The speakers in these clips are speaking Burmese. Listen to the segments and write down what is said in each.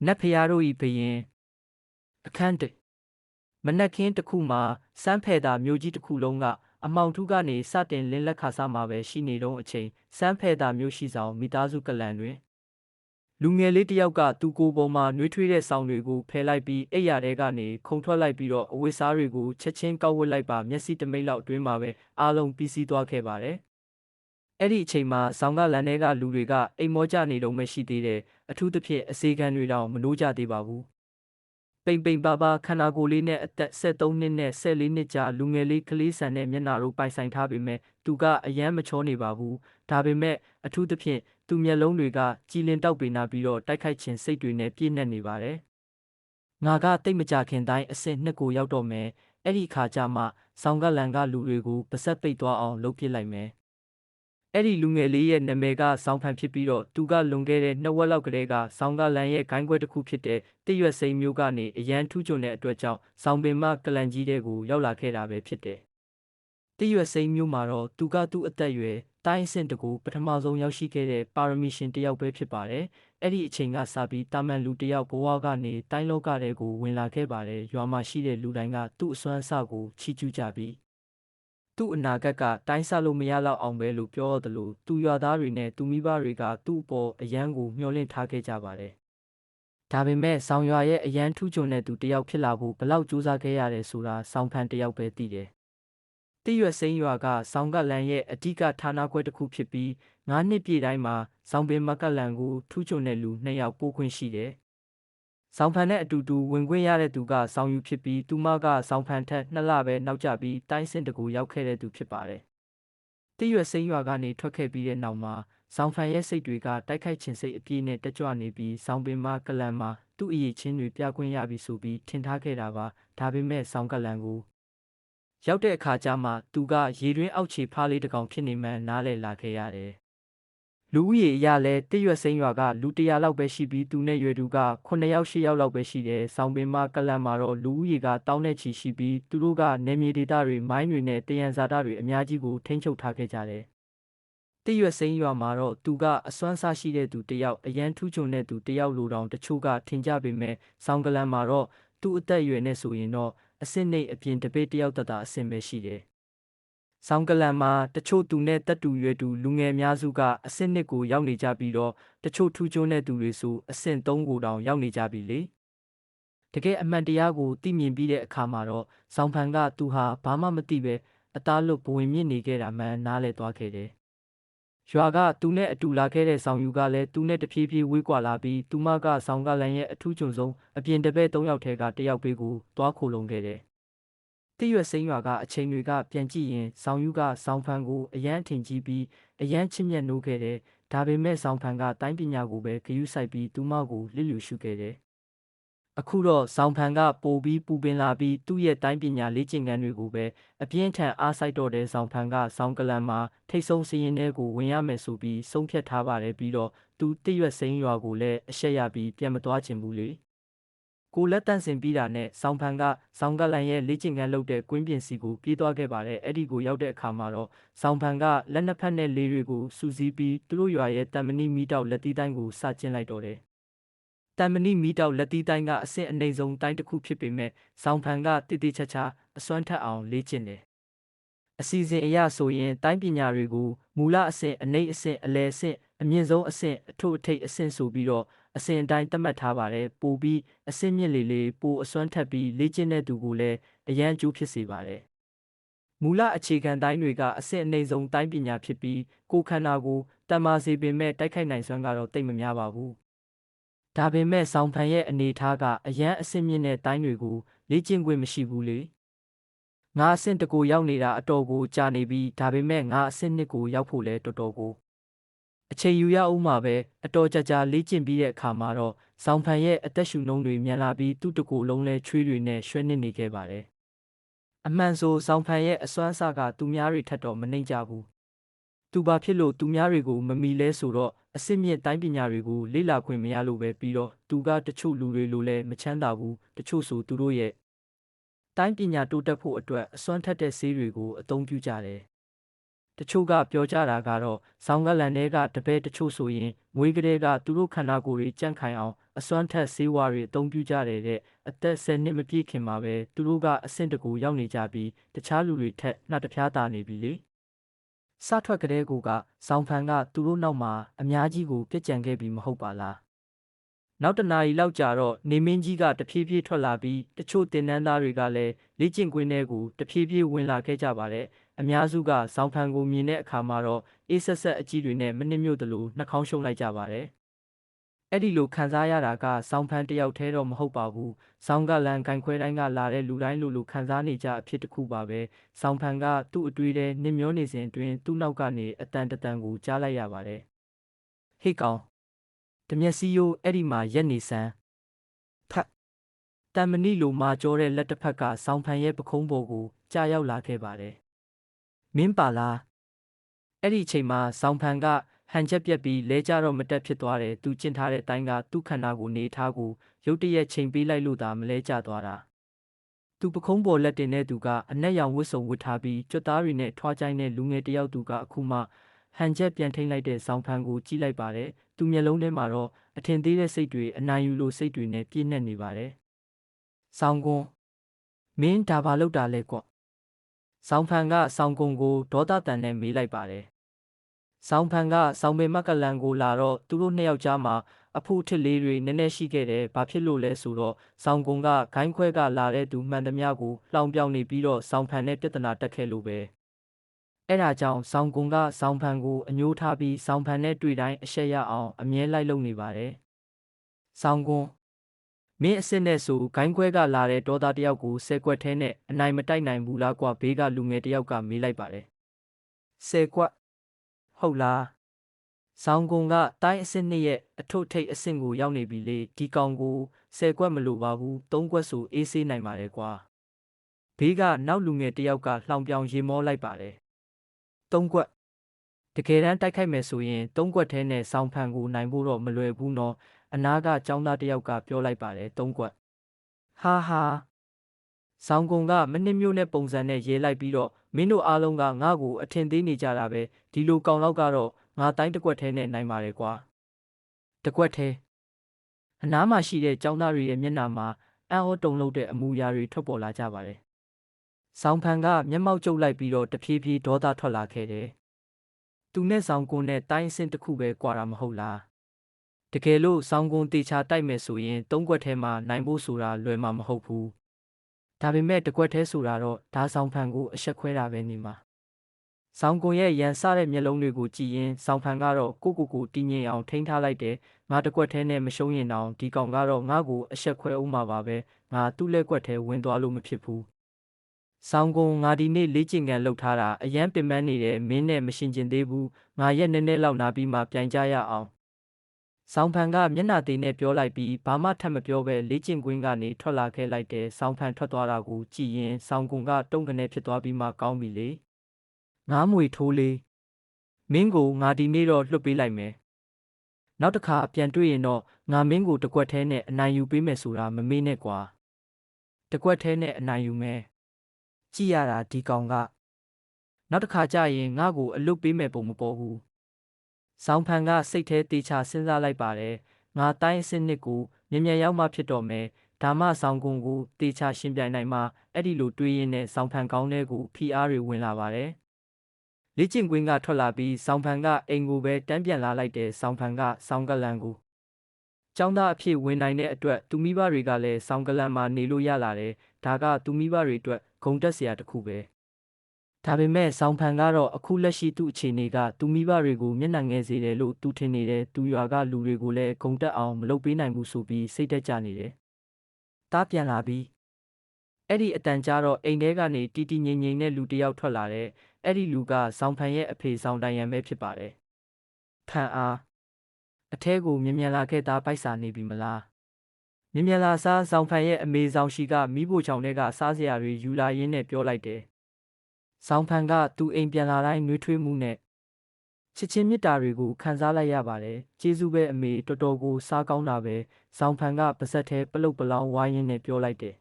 နတ်ဖျားတို့၏ဘယင်အခန်းတမနက်ခင်းတစ်ခုမှာစမ်းဖယ်သာမြို့ကြီးတစ်ခုလုံးကအမောင်ထုကနေစတင်လင်းလက်ခါစားမှာပဲရှိနေတော့အချိန်စမ်းဖယ်သာမြို့ရှိဆောင်မိသားစုကလန်တွင်လူငယ်လေးတစ်ယောက်ကသူကိုယ်ပေါ်မှာနှွေးထွေးတဲ့ဆောင်တွေကိုဖယ်လိုက်ပြီးအိပ်ရာထဲကနေခုန်ထွက်လိုက်ပြီးတော့အဝတ်စားတွေကိုချက်ချင်းကောက်ဝတ်လိုက်ပါမျက်စိတမိတ်လောက်အတွင်းမှာပဲအားလုံးပြီးစီးသွားခဲ့ပါတယ်အဲ့ဒီအချိန်မှာဆောင်းကလန်ထဲကလူတွေကအိမ်မောကြနေတော့မှရှိသေးတယ်အထူးသဖြင့်အစေခံတွေတောင်မနိုးကြသေးပါဘူးပိန်ပိန်ပါပါခန္ဓာကိုယ်လေးနဲ့အသက်73နှစ်နဲ့14နှစ်ကြာလူငယ်လေးကလေးဆန်တဲ့မျက်နှာတို့ပိုင်ဆိုင်ထားပေမဲ့သူကအယမ်းမချောနေပါဘူးဒါပေမဲ့အထူးသဖြင့်သူမျက်လုံးတွေကကြည်လင်တောက်ပေနာပြီးတော့တိုက်ခိုက်ခြင်းစိတ်တွေနဲ့ပြည့်နှက်နေပါတယ်ငါကတိတ်မကြခင်တိုင်းအဆင့်နှစ်ကိုရောက်တော့မယ်အဲ့ဒီခါကျမှဆောင်းကလန်ကလူတွေကိုပါဆက်ပိတ်သွားအောင်လုပ်ပြလိုက်မယ်အဲ့ဒီလူငယ်လေးရဲ့နာမည်ကဆောင်းဖန်ဖြစ်ပြီးတော့သူကလွန်ခဲ့တဲ့2 ဝက်လောက်ကလေးကဆောင်းကလန်ရဲ့ဂိုင်းခွဲတစ်ခုဖြစ်တဲ့တစ်ရွက်စိမ်းမျိုးကနေအရန်ထူးချွန်တဲ့အတွက်ကြောင့်ဆောင်းပင်မကလန်ကြီးတဲ့ကိုရောက်လာခဲ့တာပဲဖြစ်တယ်။တစ်ရွက်စိမ်းမျိုးမှာတော့သူ့အသက်အရွယ်တိုင်းအဆင့်တကူပထမဆုံးရောက်ရှိခဲ့တဲ့ပါရမီရှင်တစ်ယောက်ပဲဖြစ်ပါတယ်။အဲ့ဒီအချိန်ကစပြီးတာမန်လူတစ်ယောက်ဘဝကနေတိုင်းလောကတဲ့ကိုဝင်လာခဲ့ပါတယ်။ရွာမှာရှိတဲ့လူတိုင်းကသူ့အစွမ်းအစကိုချီးကျူးကြပြီးသူ့အနာဂတ်ကတိုင်းဆလို့မရတော့အောင်ပဲလို့ပြောတယ်လို့သူရွာသားတွေနဲ့သူမိဘတွေကသူ့အပေါ်အယမ်းကိုမျှော်လင့်ထားခဲ့ကြပါတယ်။ဒါပေမဲ့ဆောင်းရွာရဲ့အယမ်းထူးချွန်တဲ့သူတယောက်ဖြစ်လာဖို့ဘလောက်ကြိုးစားခဲ့ရတယ်ဆိုတာဆောင်းဖန်တယောက်ပဲသိတယ်။တိရွက်စိမ်းရွာကဆောင်းကလန်ရဲ့အဓိကဌာနခွဲတစ်ခုဖြစ်ပြီး9 နှစ်ပြည့်တိုင်းမှာဆောင်းပင်မကလန်ကိုထူးချွန်တဲ့လူ2 ယောက်ပို့ခွင့်ရှိတယ်။ဆောင်းဖန်နဲ့အတူတူဝင်ခွင့်ရတဲ့သူကဆောင်းယူဖြစ်ပြီးသူမကဆောင်းဖန်ထက်2 လပဲနောက်ကျပြီးတိုင်းစင်တကူရောက်ခဲ့တဲ့သူဖြစ်ပါတယ်။တိရွက်စိမ်းရွာကနေထွက်ခဲ့ပြီးတဲ့နောက်မှာဆောင်းဖန်ရဲ့စိတ်တွေကတိုက်ခိုက်ခြင်းစိတ်အပြည့်နဲ့တက်ကြွနေပြီးဆောင်းပင်မကလန်မှာသူ့အရေးချင်းတွေပြခွင့်ရပြီဆိုပြီးထင်ထားခဲ့တာပါဒါပေမဲ့ဆောင်းကလန်ကိုရောက်တဲ့အခါကျမှသူကရေတွင်းအောက်ခြေဖားလေးတစ်ကောင်ဖြစ်နေမှန်းနားလည်လာခဲ့ရတယ်လူဦးရေအရလဲတစ်ရွက်စိမ်းရွာကလူ100လောက်ပဲရှိပြီးသူနဲ့ရွယ်သူက9 ယောက်10 ယောက်လောက်ပဲရှိတယ်။ဆောင်းပင်မကလန်မှာတော့လူဦးရေကတောင်းနဲ့ချီရှိပြီးသူတို့ကနေမြေဒေသတွေမိုင်းတွေနဲ့တယံဇာတတွေအများကြီးကိုထိန်းချုပ်ထားခဲ့ကြတယ်။တစ်ရွက်စိမ်းရွာမှာတော့သူကအစွမ်းစားရှိတဲ့သူတယောက်အရန်ထူးချွန်တဲ့သူတယောက်လိုတောင်တချို့ကထင်ကြပေမဲ့ဆောင်းကလန်မှာတော့သူ့အသက်အရွယ်နဲ့ဆိုရင်တော့အဆင့်နှိပ်အပြင်တပိတ်တယောက်တတာအဆင့်ပဲရှိတယ်။ဆောင်းကလန်မှာတချို့သူနဲ့တက်တူရွယ်တူလူငယ်များစုကအဆင့်2ကိုရောက်နေကြပြီးတော့တချို့ထူးချွန်တဲ့သူတွေဆိုအဆင့်3ကိုတောင်ရောက်နေကြပြီလေတကယ်အမှန်တရားကိုသိမြင်ပြီးတဲ့အခါမှာတော့ဆောင်းဖန်ကသူဟာဘာမှမသိပဲအသားလွတ်ဘဝင်မြင့်နေခဲ့တာမှန်နားလဲသွားခဲ့တယ်ရွာကသူနဲ့အတူလာခဲ့တဲ့ဆောင်ယူကလည်းသူနဲ့တဖြည်းဖြည်းဝေးကွာလာပြီးသူမကဆောင်းကလန်ရဲ့အထူးချွန်ဆုံးအပြင်တပည့်3 ယောက်ထဲက1 ယောက်ပေးကိုသွားခိုလုံခဲ့တယ်တိရွက်စိမ်းရွာကအချိန်တွေကပြန်ကြည့်ရင်ဆောင်းယူကဆောင်းဖန်ကိုအယမ်းထင်ကြီးပြီးအယမ်းချစ်မြတ်နိုးခဲ့တယ်။ဒါပေမဲ့ဆောင်းဖန်ကတိုင်းပညာကိုပဲဂရုစိုက်ပြီးသူမကိုလစ်လျူရှုခဲ့တယ်။အခုတော့ဆောင်းဖန်ကပိုပြီးပူပင်လာပြီးသူ့ရဲ့တိုင်းပညာလေ့ကျင့်ခန်းတွေကိုပဲအပြင်းထန်အားစိုက်တော့တဲ့ဆောင်းဖန်ကဆောင်းကလန်မှာထိတ်ဆုံးစရင်တွေကိုဝင်ရမယ်ဆိုပြီးဆုံးဖြတ်ထားပါတယ်ပြီးတော့သူတိရွက်စိမ်းရွာကိုလည်းအရှက်ရပြီးပြန်မသွားချင်ဘူးလေ။ကိုလက်တန့်စင်ပြီးတာနဲ့ဆောင်းဖန်ကဆောင်းကလန်ရဲ့လေ့ကျင့်ခန်းလုပ်တဲ့ကွင်းပြင်စီကိုပြေးသွားခဲ့ပါတယ်အဲ့ဒီကိုရောက်တဲ့အခါမှာတော့ဆောင်းဖန်ကလက်နှစ်ဖက်နဲ့လေးတွေကိုစူးစီးပြီးသူတို့ရွာရဲ့တံမဏိမီတောက်လက်သီးတိုင်းကိုစကျင်းလိုက်တော့တယ်တံမဏိမီတောက်လက်သီးတိုင်းကအဆင့်အနှိမ်ဆုံးတိုင်းတစ်ခုဖြစ်ပေမဲ့ဆောင်းဖန်ကတိတိကျကျအစွမ်းထက်အောင်လေ့ကျင့်တယ်အစီအစဉ်အရဆိုရင်တိုင်းပညာတွေကိုမူလအဆင့်အနှိမ်အဆင့်အလယ်အဆင့်အမြင့်ဆုံးအဆင့်အထုပ်အထိပ်အဆင့်ဆိုပြီးတော့အစဉ်အတိုင်းသတ်မှတ်ထားပါတယ်ပိုပြီးအဆင့်မြင့်လေပိုအစွမ်းထက်ပြီးလေ့ကျင့်တဲ့သူကိုလည်းအရန်ကျိုးဖြစ်စေပါတယ်မူလအခြေခံတိုင်းတွေကအဆင့်အနှိမ်ဆုံးတိုင်းပညာဖြစ်ပြီးကိုခန္ဓာကိုတန်မာစေပေမဲ့တိုက်ခိုက်နိုင်စွမ်းကတော့တိတ်မများပါဘူးဒါပေမဲ့ဆောင်းဖန်ရဲ့အနေထားကအရန်အဆင့်မြင့်တဲ့တိုင်းတွေကိုလေ့ကျင့်ခွင့်မရှိဘူးလေငါအဆင့်1ကိုရောက်နေတာအတော်ကိုကြာနေပြီးဒါပေမဲ့ငါအဆင့်2ကိုရောက်ဖို့လဲတော်တော်ကိုအချိန်ယူရအောင်မှာပဲအတော်ကြာလေ့ကျင့်ပြီးတဲ့အခါမှာတော့ဆောင်းဖန်ရဲ့အသက်ရှူနှုန်းတွေမြန်လာပြီးသူ့တကူလုံးလဲချွေးတွေနဲ့ရွှဲနစ်နေခဲ့ပါတယ်အမှန်ဆိုဆောင်းဖန်ရဲ့အစွမ်းအစကသူများတွေထက်တော့မနှိမ့်ကြဘူးသူဘာဖြစ်လို့သူများတွေကိုမမီလဲဆိုတော့အစစ်မြင့်တိုင်းပညာတွေကိုလေ့လာခွင့်မရလို့ပဲပြီးတော့သူကတချို့လူတွေလိုလဲမချမ်းသာဘူးတချို့ဆိုသူတို့ရဲ့တိုင်းပညာတိုးတက်ဖို့အတွက်အစွမ်းထက်တဲ့ဆေးတွေကိုအသုံးပြုကြတယ် တချို့ကပြောကြတာကတော့ဆောင်းကလန်တွေကတပည့်တချို့ဆိုရင်မွေးကလေးကသူတို့ခန္ဓာကိုယ်တွေကြန့်ခိုင်အောင်အစွမ်းထက်ဆေးဝါးတွေအသုံးပြုကြတဲ့အသက်10နှစ်မပြည့်ခင်မှာပဲသူတို့ကအဆင့်တကူရောက်နေကြပြီးတခြားလူတွေထက်နှတပြားတာနေပြီလေစထွက်ကလေးကဆောင်းဖန်ကသူတို့နောက်မှာအများကြီးကိုပြက်ကြံခဲ့ပြီးမဟုတ်ပါလားနောက်တနာရီလောက်ကြာတော့နေမင်းကြီးကတဖြည်းဖြည်းထွက်လာပြီးတချို့တင်နန်းသားတွေကလည်းလေ့ကျင့်ကွင်းထဲကိုတဖြည်းဖြည်းဝင်လာခဲ့ကြပါတယ်အများစုကဆောင်းဖန်ကိုမြင်တဲ့အခါမှာတော့အေးဆက်ဆက်အကြီးတွေနဲ့မနစ်မြို့သလိုနှာခေါင်းရှုံလိုက်ကြပါတယ်အဲ့ဒီလိုခံစားရတာကဆောင်းဖန်တယောက်တည်းတော့မဟုတ်ပါဘူးဆောင်းကလန်ကန်ခွဲတိုင်းကလာတဲ့လူတိုင်းလိုခံစားနေကြအဖြစ်တစ်ခုပါပဲဆောင်းဖန်ကသူ့အတွေ့ထဲနစ်မျောနေစဉ်အတွင်းသူ့နောက်ကနေအတန်တန်ကိုကြားလိုက်ရပါတယ်ဟေ့ကောင်တမျက်စိရိုးအဲ့ဒီမှာရက်နေစမ်းဖတ်တန်မဏိလိုမာကြောတဲ့လက်တစ်ဖက်ကဆောင်းဖန်ရဲ့ပခုံးပေါ်ကိုကြာရောက်လာခဲ့ပါတယ်မင်းပါလားအဲ့ဒီအချိန်မှာဆောင်းဖန်ကဟန်ချက်ပြက်ပြီးလဲကြတော့မတက်ဖြစ်သွားတယ်သူကျင့်ထားတဲ့အတိုင်းကသူ့ခန္ဓာကိုနေထားကိုရုတ်တရက်ချိန်ပေးလိုက်လို့သာမလဲကျသွားတာသူပခုံးပေါ်လက်တင်တဲ့သူကအနက်ရောင်ဝတ်စုံဝတ်ထားပြီးကြွက်သားတွေနဲ့ထွားကြိုင်းတဲ့လူငယ်တယောက်သူကအခုမှဟန်ချက်ပြန်ထိန်လိုက်တဲ့ဆောင်းဖန်ကိုကြည့်လိုက်ပါတယ်သူမျက်လုံးထဲမှာတော့အထင်သေးတဲ့စိတ်တွေအနိုင်ယူလိုစိတ်တွေနဲ့ပြည့်နှက်နေပါတယ်ဆောင်းကွန်းမင်းဒါဘာလုပ်တာလဲကွဆောင်းဖန်ကဆောင်းကွန်းကိုဒေါသတန်နဲ့မေးလိုက်ပါတယ်ဆောင်းဖန်ကဆောင်းပေမက်ကလန်ကိုလာတော့သူတို့နှစ်ယောက်ကြားမှာအဖို့ထစ်လေးတွေနည်းနည်းရှိခဲ့တယ်ဘာဖြစ်လို့လဲဆိုတော့ဆောင်းကွန်းကဂိုင်းခွဲကလာတဲ့သူမှန်သမျှကိုလှောင်ပြောင်နေပြီးတော့ဆောင်းဖန်နဲ့ပြဿနာတက်ခဲ့လို့ပဲအဲ့ဒါကြောင့်ဆောင်းကွန်းကဆောင်းဖန်ကိုအညှိုးထားပြီးဆောင်းဖန်နဲ့တွေ့တိုင်းအရှက်ရအောင်အမြဲလိုက်လုပ်နေပါတယ်ဆောင်းကွန်းမင်းအစ်စ်နဲ့ဆိုဂိုင်းခွဲကလာတဲ့ဒေါသတယောက်ကို10ကွက်ထဲနဲ့အနိုင်မတိုက်နိုင်ဘူးလားကွာဘေးကလူငယ်တယောက်ကမေးလိုက်ပါတယ်10ကွက်ဟုတ်လားဆောင်းကုံကတိုင်းအစ်စ်နှစ်ရဲ့အထုပ်ထိပ်အဆင့်ကိုရောက်နေပြီလေဒီကောင်ကို10ကွက်မလိုပါဘူး3ကွက်ဆိုအေးဆေးနိုင်ပါတယ်ကွာဘေးကနောက်လူငယ်တယောက်ကလှောင်ပြောင်ရေမောလိုက်ပါတယ်3ကွက်တကယ်တမ်းတိုက်ခိုက်မယ်ဆိုရင်3ကွက်ထဲနဲ့ဆောင်းဖန်ကိုနိုင်ဖို့တော့မလွယ်ဘူးနော်အနားကចောင်းသားတယောက်ကပြောလိုက်ပါတယ်3ကွက်ဟာဆောင်းကုံကမနစ်မျိုးနဲ့ပုံစံနဲ့ရေးလိုက်ပြီးတော့မင်းတို့အားလုံးကငါ့ကိုအထင်သေးနေကြတာပဲဒီလိုကောင်လောက်ကတော့ငါတိုင်းတစ်ကွက်ထဲနဲ့နိုင်ပါတယ်ကွာတစ်ကွက်ထဲအနားမှာရှိတဲ့ចောင်းသားတွေရဲ့မျက်နှာမှာအံ့ဩတုန်လှုပ်တဲ့အမူအရာတွေထွက်ပေါ်လာကြပါတယ်ဆောင်းဖန်ကမျက်မှောက်ကျုပ်လိုက်ပြီးတော့တဖြည်းဖြည်းဒေါသထွက်လာခဲ့တယ်သူနဲ့ဆောင်းကုံနဲ့တိုင်းအဆင့်တစ်ခုပဲကွာတာမဟုတ်လားတကယ်လို့ဆောင်းကုံတေချာတိုက်မယ်ဆိုရင်3ကွက်ထဲမှာနိုင်ဖို့ဆိုတာလွယ်မှာမဟုတ်ဘူးဒါပေမဲ့တစ်ကွက်ထဲဆိုတာတော့ဒါဆောင်းဖန်ကိုအဆက်ခွဲတာပဲနေမှာဆောင်းကုံရဲ့ရန်စတဲ့မျက်လုံးတွေကိုကြည့်ရင်ဆောင်းဖန်ကတော့ကိုတည်ငြိမ်အောင်ထိန်းထားလိုက်တယ်ငါတစ်ကွက်ထဲနဲ့မရှုံးရင်တောင်ဒီကောင်ကတော့ငါ့ကိုအဆက်ခွဲအောင်မှာပါပဲငါသူ့လက်ကွက်ထဲဝင်သွားလို့မဖြစ်ဘူးဆောင်းကုံငါဒီနေ့လေ့ကျင့်ခန်းလုပ်ထားတာအရန်ပင်ပန်းနေတယ်မင်းနဲ့မရှင်ကျင်သေးဘူးငါရက်နည်းနည်းလောက်နာပြီးမှပြိုင်ကြရအောင်ဆောင်းဖန်ကမျက်နှာသေးနဲ့ပြောလိုက်ပြီးဘာမှထပ်မပြောပဲလေ့ကျင့်ကွင်းကနေထွက်လာခဲ့လိုက်တယ်ဆောင်းဖန်ထွက်သွားတာကိုကြည့်ရင်ဆောင်းကုံကတုံးကနေဖြစ်သွားပြီးမှကောင်းပြီလေငါးမွေထိုးလေးမင်းကိုငါဒီနေ့တော့လွတ်ပေးလိုက်မယ်နောက်တစ်ခါပြန်တွေ့ရင်တော့ငါမင်းကိုတကွက်ထဲနဲ့အနိုင်ယူပေးမယ်ဆိုတာမမေ့နဲ့ကွာတကွက်ထဲနဲ့အနိုင်ယူမယ်ကြည့်ရတာဒီကောင်ကနောက်တစ်ခါကြာရင်ငါ့ကိုအလွတ်ပေးမယ်ပုံမပေါ်ဘူးဆောင်းဖန်ကစိတ်ထဲတေချာစဉ်းစားလိုက်ပါတယ်ငါတိုင်းအစ်စ်နှစ်ကိုမြင်ရောက်မှဖြစ်တော့မယ်ဒါမှဆောင်းကုံကိုတေချာရှင်ပြိုင်နိုင်မှအဲ့ဒီလိုတွေးရင်းနဲ့ဆောင်းဖန်ကောင်းတဲ့ကိုဖိအားတွေဝင်လာပါတယ်လေ့ကျင့်ကွင်းကထွက်လာပြီးဆောင်းဖန်ကအိမ်ကိုပဲတန်းပြန်လာလိုက်တယ်ဆောင်းဖန်ကဆောင်းကလန်ကိုကျောင်းသားအဖြစ်ဝင်နိုင်တဲ့အတွက်သူမိဘတွေကလည်းဆောင်းကလန်မှာနေလို့ရလာတယ်ဒါကသူမိဘတွေအတွက်ဂုဏ်တက်စရာတစ်ခုပဲဒါပေမဲ့ဆောင်းဖန်ကတော့အခုလက်ရှိသူ့အခြေအနေကသူမိဘတွေကိုမျက်နှာငယ်စေတယ်လို့သူထင်နေတယ်သူရွာကလူတွေကိုလည်းဂုဏ်တက်အောင်မလုပ်ပေးနိုင်ဘူးဆိုပြီးစိတ်တက်ကြနေတယ်တားပြန်လာပြီးအဲ့ဒီအတန်ကြားတော့အိမ်ထဲကနေတီတီငိမ့်ငိမ့်နဲ့လူတယောက်ထွက်လာတယ်အဲ့ဒီလူကဆောင်းဖန်ရဲ့အဖေဆောင်းတိုင်ရန်ပဲဖြစ်ပါတယ်ဖန်အားအထဲကိုမြင်မြန်လာခဲ့သားပိုက်စာနေပြီမလားမြင်မြန်လာစားဆောင်းဖန်ရဲ့အမေဆောင်းရှိကမိဖို့ချောင်ထဲကစားစရာတွေယူလာရင်းနဲ့ပြောလိုက်တယ်ဆောင်းဖန်ကသူ့အိမ်ပြန်လာတိုင်းနှွေးထွေးမှုနဲ့ချစ်ချင်းမြတ်တာတွေကိုခံစားလိုက်ရပါတယ်ကျေးဇူးပဲအမေတော်တော်ကိုစားကောင်းတာပဲဆောင်းဖန်ကပါဇက်ထဲပလုတ်ပလောင်းဝိုင်းရင်းနဲ့ပြောလိုက်တယ်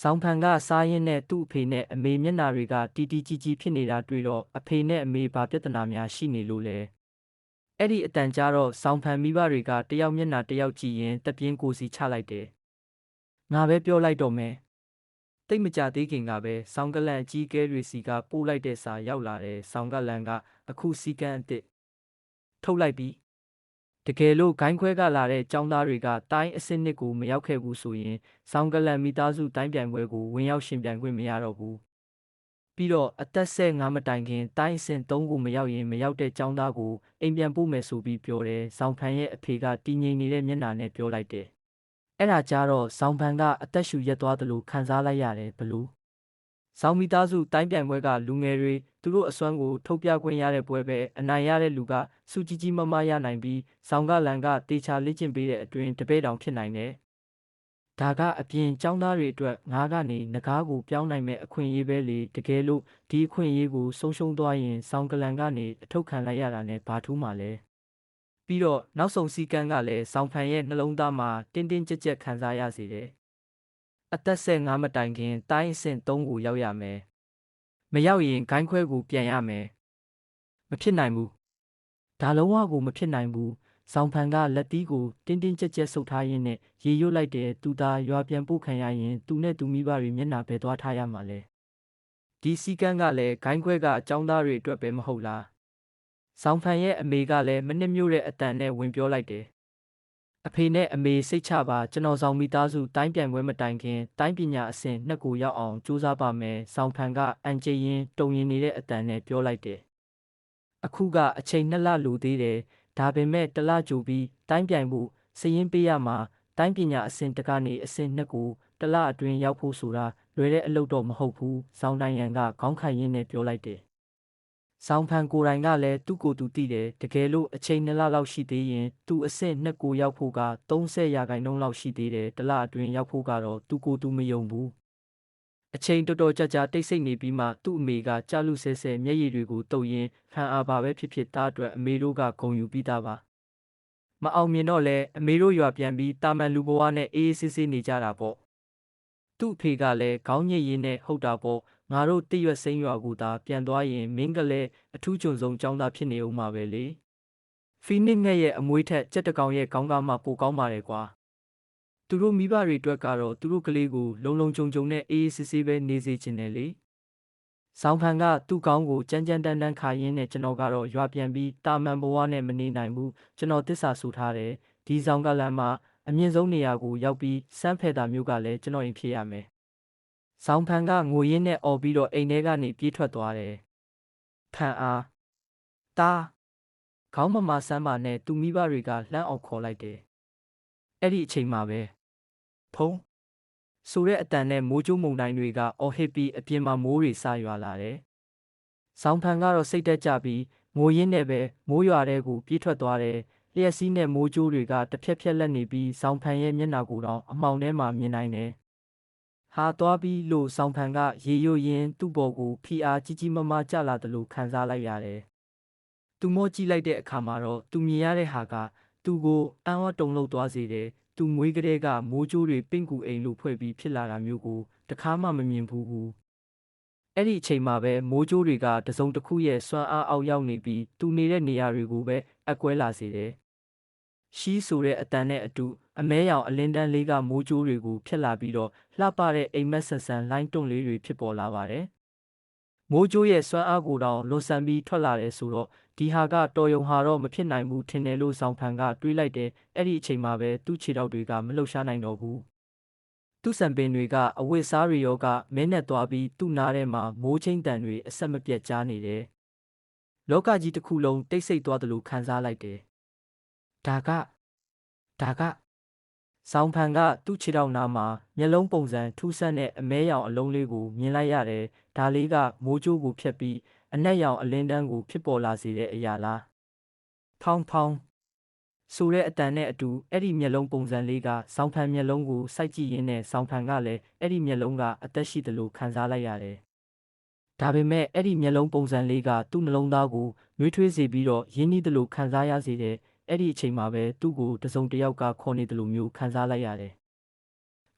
ဆောင်းဖန်ကစားရင်းနဲ့သူ့အဖေနဲ့အမေမျက်နှာတွေကတီတီကြီးကြီးဖြစ်နေတာတွေ့တော့အဖေနဲ့အမေဘာပြဿနာများရှိနေလို့လဲအဲ့ဒီအတန်ကြာတော့ဆောင်းဖန်မိဘတွေကတယောက်မျက်နှာတယောက်ကြည့်ရင်တပြင်းကိုစီချလိုက်တယ်ငါပဲပြောလိုက်တော့မယ်တိတ်မကြသေးခင်ကပဲဆောင်းကလန်အကြီးကဲတွေစီကပို့လိုက်တဲ့စာရောက်လာတယ်ဆောင်းကလန်ကအခုစီကန်းအစ်စ်ထုတ်လိုက်ပြီတကယ်လို့ဂိုင်းခွဲကလာတဲ့ចောင်းသားတွေကတိုင်းအစ်စ်နှစ်ကိုမရောက်ခဲ့ဘူးဆိုရင်ဆောင်းကလန်မိသားစုတိုင်းပြိုင်ပွဲကိုဝင်ရောက်ရှင်ပြိုင်ခွင့်မရတော့ဘူးပြီးတော့အသက်15မတိုင်ခင်တိုင်းအဆင့်3ကိုမရောက်ရင်မရောက်တဲ့ចောင်းသားကိုအိမ်ပြန်ပို့မယ်ဆိုပြီးပြောတယ်ဆောင်းဖန်ရဲ့အဖေကတည်ငြိမ်နေတဲ့မျက်နှာနဲ့ပြောလိုက်တယ်အဲ့ဒါကြတော့ဆောင်းဖန်ကအသက်ရှူရက်သွားသလိုခံစားလိုက်ရတယ်ဘလို့ဆောင်းမိသားစုတိုင်းပြိုင်ပွဲကလူငယ်တွေသူတို့အစွမ်းကိုထုတ်ပြခွင့်ရတဲ့ပွဲပဲအနိုင်ရတဲ့လူကစုကြီးကြီးမမရနိုင်ပြီးဆောင်းကလန်ကတေချာလေ့ကျင့်ပေးတဲ့အတွင်းတပည့်တောင်ဖြစ်နိုင်တယ်ဒါကအပြင်ចောင်းသားတွေအတွက်ငါးကနေငကားကိုပြောင်းနိုင်မဲ့အခွင့်အရေးပဲလေတကယ်လို့ဒီအခွင့်အရေးကိုဆုံးရှုံးသွားရင်ဆောင်းကလန်ကနေအထုတ်ခံလိုက်ရတာနဲ့ဘာထူးမှလဲပြီးတော့နောက်ဆုံးစီကန်းကလည်းဆောင်းဖန်ရဲ့နှလုံးသားမှာတင်းတင်းကြပ်ကြပ်ခံစားရစေတယ်အသက်15မတိုင်ခင်တိုင်းအဆင့်3ကိုရောက်ရမယ်မရောက်ရင်ဂိုင်းခွဲကိုပြန်ရမယ်မဖြစ်နိုင်ဘူးဒါလုံးဝကိုမဖြစ်နိုင်ဘူးဆောင်းဖန်ကလက်သီးကိုတင်းတင်းကြပ်ကြပ်ဆုပ်ထားရင်းနဲ့ရေရွတ်လိုက်တဲ့သူသားရွာပြန်ပို့ခံရရင်သူနဲ့သူမိဘတွေမျက်နှာပဲသွားထားရမှာလဲဒီစီကန်းကလည်းဂိုင်းခွဲကအကြောင်းသားတွေအတွက်ပဲမဟုတ်လားဆောင်းဖန်ရဲ့အမေကလည်းမနစ်မြို့တဲ့အတန်နဲ့ဝင်ပြောလိုက်တယ်အဖေနဲ့အမေစိတ်ချပါကျွန်တော်ဆောင်မိသားစုတိုင်းပြိုင်ပွဲမတိုင်ခင်တိုင်းပညာအဆင့်2ကိုရောက်အောင်စူးစမ်းပါမယ်ဆောင်းဖန်ကအန်ကျရင်တုံရင်နေတဲ့အတန်နဲ့ပြောလိုက်တယ်အခုကအချိန်2လလိုသေးတယ်ဒါပေမဲ့1လကြိုပြီးတိုင်းပြိုင်ဖို့စည်ရင်းပေးရမှာတိုင်းပညာအဆင့်1ကနေအဆင့်2ကို1လအတွင်းရောက်ဖို့ဆိုတာလွယ်တဲ့အလုပ်တော့မဟုတ်ဘူးဆောင်းတိုင်းရန်ကခေါင်းခိုင်ရင်းနဲ့ပြောလိုက်တယ်ဆောင်းဖန်ကိုယ်တိုင်ကလည်းသူ့ကိုယ်သူသိတယ်တကယ်လို့အချိန်2လလောက်ရှိသေးရင်သူအဆင့်2ကိုရောက်ဖို့က30%လောက်ရှိသေးတယ်1လအတွင်းရောက်ဖို့ကတော့သူကိုယ်သူမယုံဘူးအချိန်တော်တော်ကြာကြာတိတ်ဆိတ်နေပြီးမှသူ့အမေကကြာလူဆဲဆဲမျက်ရည်တွေကိုတုပ်ရင်းခံအားပါပဲဖြစ်ဖြစ်တားအတွက်အမေတို့ကဂုံယူပြီးသားပါမအောင်မြင်တော့လဲအမေတို့ရွာပြန်ပြီးတာမန်လူဘဝနဲ့အေးအေးဆေးဆေးနေကြတာပေါ့သူ့အဖေကလည်းခေါင်းညစ်ရင်းနဲ့ဟုတ်တာပေါ့ငါတို့တည့်ရွက်စိမ်းရွာကိုသာပြန်သွားရင်မင်းကလည်းအထူးကြုံဆုံးចောင်းသားဖြစ်နေဦးမှာပဲလေဖီနစ်ငှက်ရဲ့အမွေးထက်ကြက်တကောင်ရဲ့ခေါင်းကားမှပိုကောင်းပါတယ်ကွာသူတို့မိဘတွေအတွက်ကတော့သူတို့ကလေးကိုလုံလုံခြုံခြုံနဲ့အေးအေးဆေးဆေးပဲနေစေချင်တယ်လေဆောင်းဖန်ကသူ့ကောင်းကိုကြမ်းကြမ်းတမ်းတမ်းခါရင်းနဲ့ကျွန်တော်ကတော့ရွာပြန်ပြီးတာမန်ဘဝနဲ့မနေနိုင်ဘူးကျွန်တော်တစ္ဆာဆိုထားတယ်ဒီဆောင်ကလန်မှာအမြင့်ဆုံးနေရာကိုရောက်ပြီးစမ်းဖဲတာမျိုးကလည်းကျွန်တော်ရင်ဖြစ်ရမယ်ဆောင်းဖန်ကငိုရင်းနဲ့អော်ပြီးတော့အိမ်ထဲကနေပြေးထွက်သွားတယ်ဖန်အားတာခေါင်းမမဆမ်းပါနဲ့သူမိဘတွေကလှမ်းအောင်ခေါ်လိုက်တယ်အဲ့ဒီအချိန်မှာပဲဖုံးဆိုတဲ့အတန်နဲ့မိုးကြိုးမုန်တိုင်းတွေကအော်ဟစ်ပြီးအပြင်မှာမိုးတွေစရွာလာတယ်။ဆောင်းဖန်ကတော့စိတ်တက်ကြပြီးငိုရင်းနဲ့ပဲမိုးရွာတဲ့ကိုပြေးထွက်သွားတယ်။လျှက်စီးနဲ့မိုးကြိုးတွေကတစ်ဖြက်ဖြက်လက်နေပြီးဆောင်းဖန်ရဲ့မျက်နှာကိုတော့အမှောင်ထဲမှာမြင်နိုင်တယ်။ဟာသွားပြီးလို့ဆောင်းဖန်ကရေရွရင်းသူ့ဘော်ကိုဖီအားကြီးကြီးမားမားကျလာတယ်လို့ခံစားလိုက်ရတယ်။သူမော့ကြည့်လိုက်တဲ့အခါမှာတော့သူမြင်ရတဲ့ဟာကသူ့ကိုအံ့ဩတုန်လှုပ်သွားစေတယ်။သူမွေးကလေးကမိုးကြိုးတွေပင့်ကူအိမ်လို့ဖွဲ့ပြီးဖြစ်လာတာမျိုးကိုတခါမှမမြင်ဘူး။အဲ့ဒီအချိန်မှာပဲမိုးကြိုးတွေကတစုံတစ်ခုရဲ့စွမ်းအားအောက်ရောက်နေပြီးသူနေတဲ့နေရာတွေကိုပဲအကွဲလာစေတယ်။ရှီးဆိုတဲ့အတန်နဲ့အတူအမဲရောင်အလင်းတန်းလေးကမိုးကြိုးတွေကိုဖျက်လာပြီးတော့လှပတဲ့အိမ်မက်ဆန်ဆန်လိုင်းတွန့်လေးတွေဖြစ်ပေါ်လာပါတယ်။မိုးကြိုးရဲ့စွမ်းအားကိုတောင်လွန်ဆန်ပြီးထွက်လာတယ်ဆိုတော့ဒီဟာကတော်ယုံဟာတော့မဖြစ်နိုင်ဘူးထင်တယ်လို့ဆောင်ဖန်ကတွေးလိုက်တယ်အဲ့ဒီအချိန်မှာပဲသူ့ခြေထောက်တွေကမလှုပ်ရှားနိုင်တော့ဘူးသူ့စံပင်တွေကအဝတ်စားတွေရောကမဲနဲ့သွားပြီးသူ့နားထဲမှာမိုးချင်းတန်တွေအဆက်မပြတ်ကြားနေတယ်လောကကြီးတစ်ခုလုံးတိတ်ဆိတ်သွားတယ်လို့ခံစားလိုက်တယ်ဒါကဆောင်းဖန်ကသူ့ခြေထောက်နားမှာမျက်လုံးပုံစံထူးဆန်းတဲ့အမဲရောင်အလုံးလေးကိုမြင်လိုက်ရတယ်ဒါလေးကမိုးကြိုးကိုဖျက်ပြီးအနက်ရောင်အလင်းတန်းကိုဖြစ်ပေါ်လာစေတဲ့အရာလားဖောင်းဆိုတဲ့အတန်နဲ့အတူအဲ့ဒီမျက်လုံးပုံစံလေးကဆောင်းဖန်မျက်လုံးကိုစိုက်ကြည့်ရင်းနဲ့ဆောင်းဖန်ကလည်းအဲ့ဒီမျက်လုံးကအသက်ရှိတယ်လို့ခံစားလိုက်ရတယ်ဒါပေမဲ့အဲ့ဒီမျက်လုံးပုံစံလေးကသူ့နှလုံးသားကိုနှွေးထွေးစေပြီးတော့ရင်းနှီးတယ်လို့ခံစားရစေတဲ့အဲ့ဒီအချိန်မှာပဲသူ့ကိုတစုံတစ်ယောက်ကခေါ်နေတယ်လို့မျိုးခံစားလိုက်ရတယ်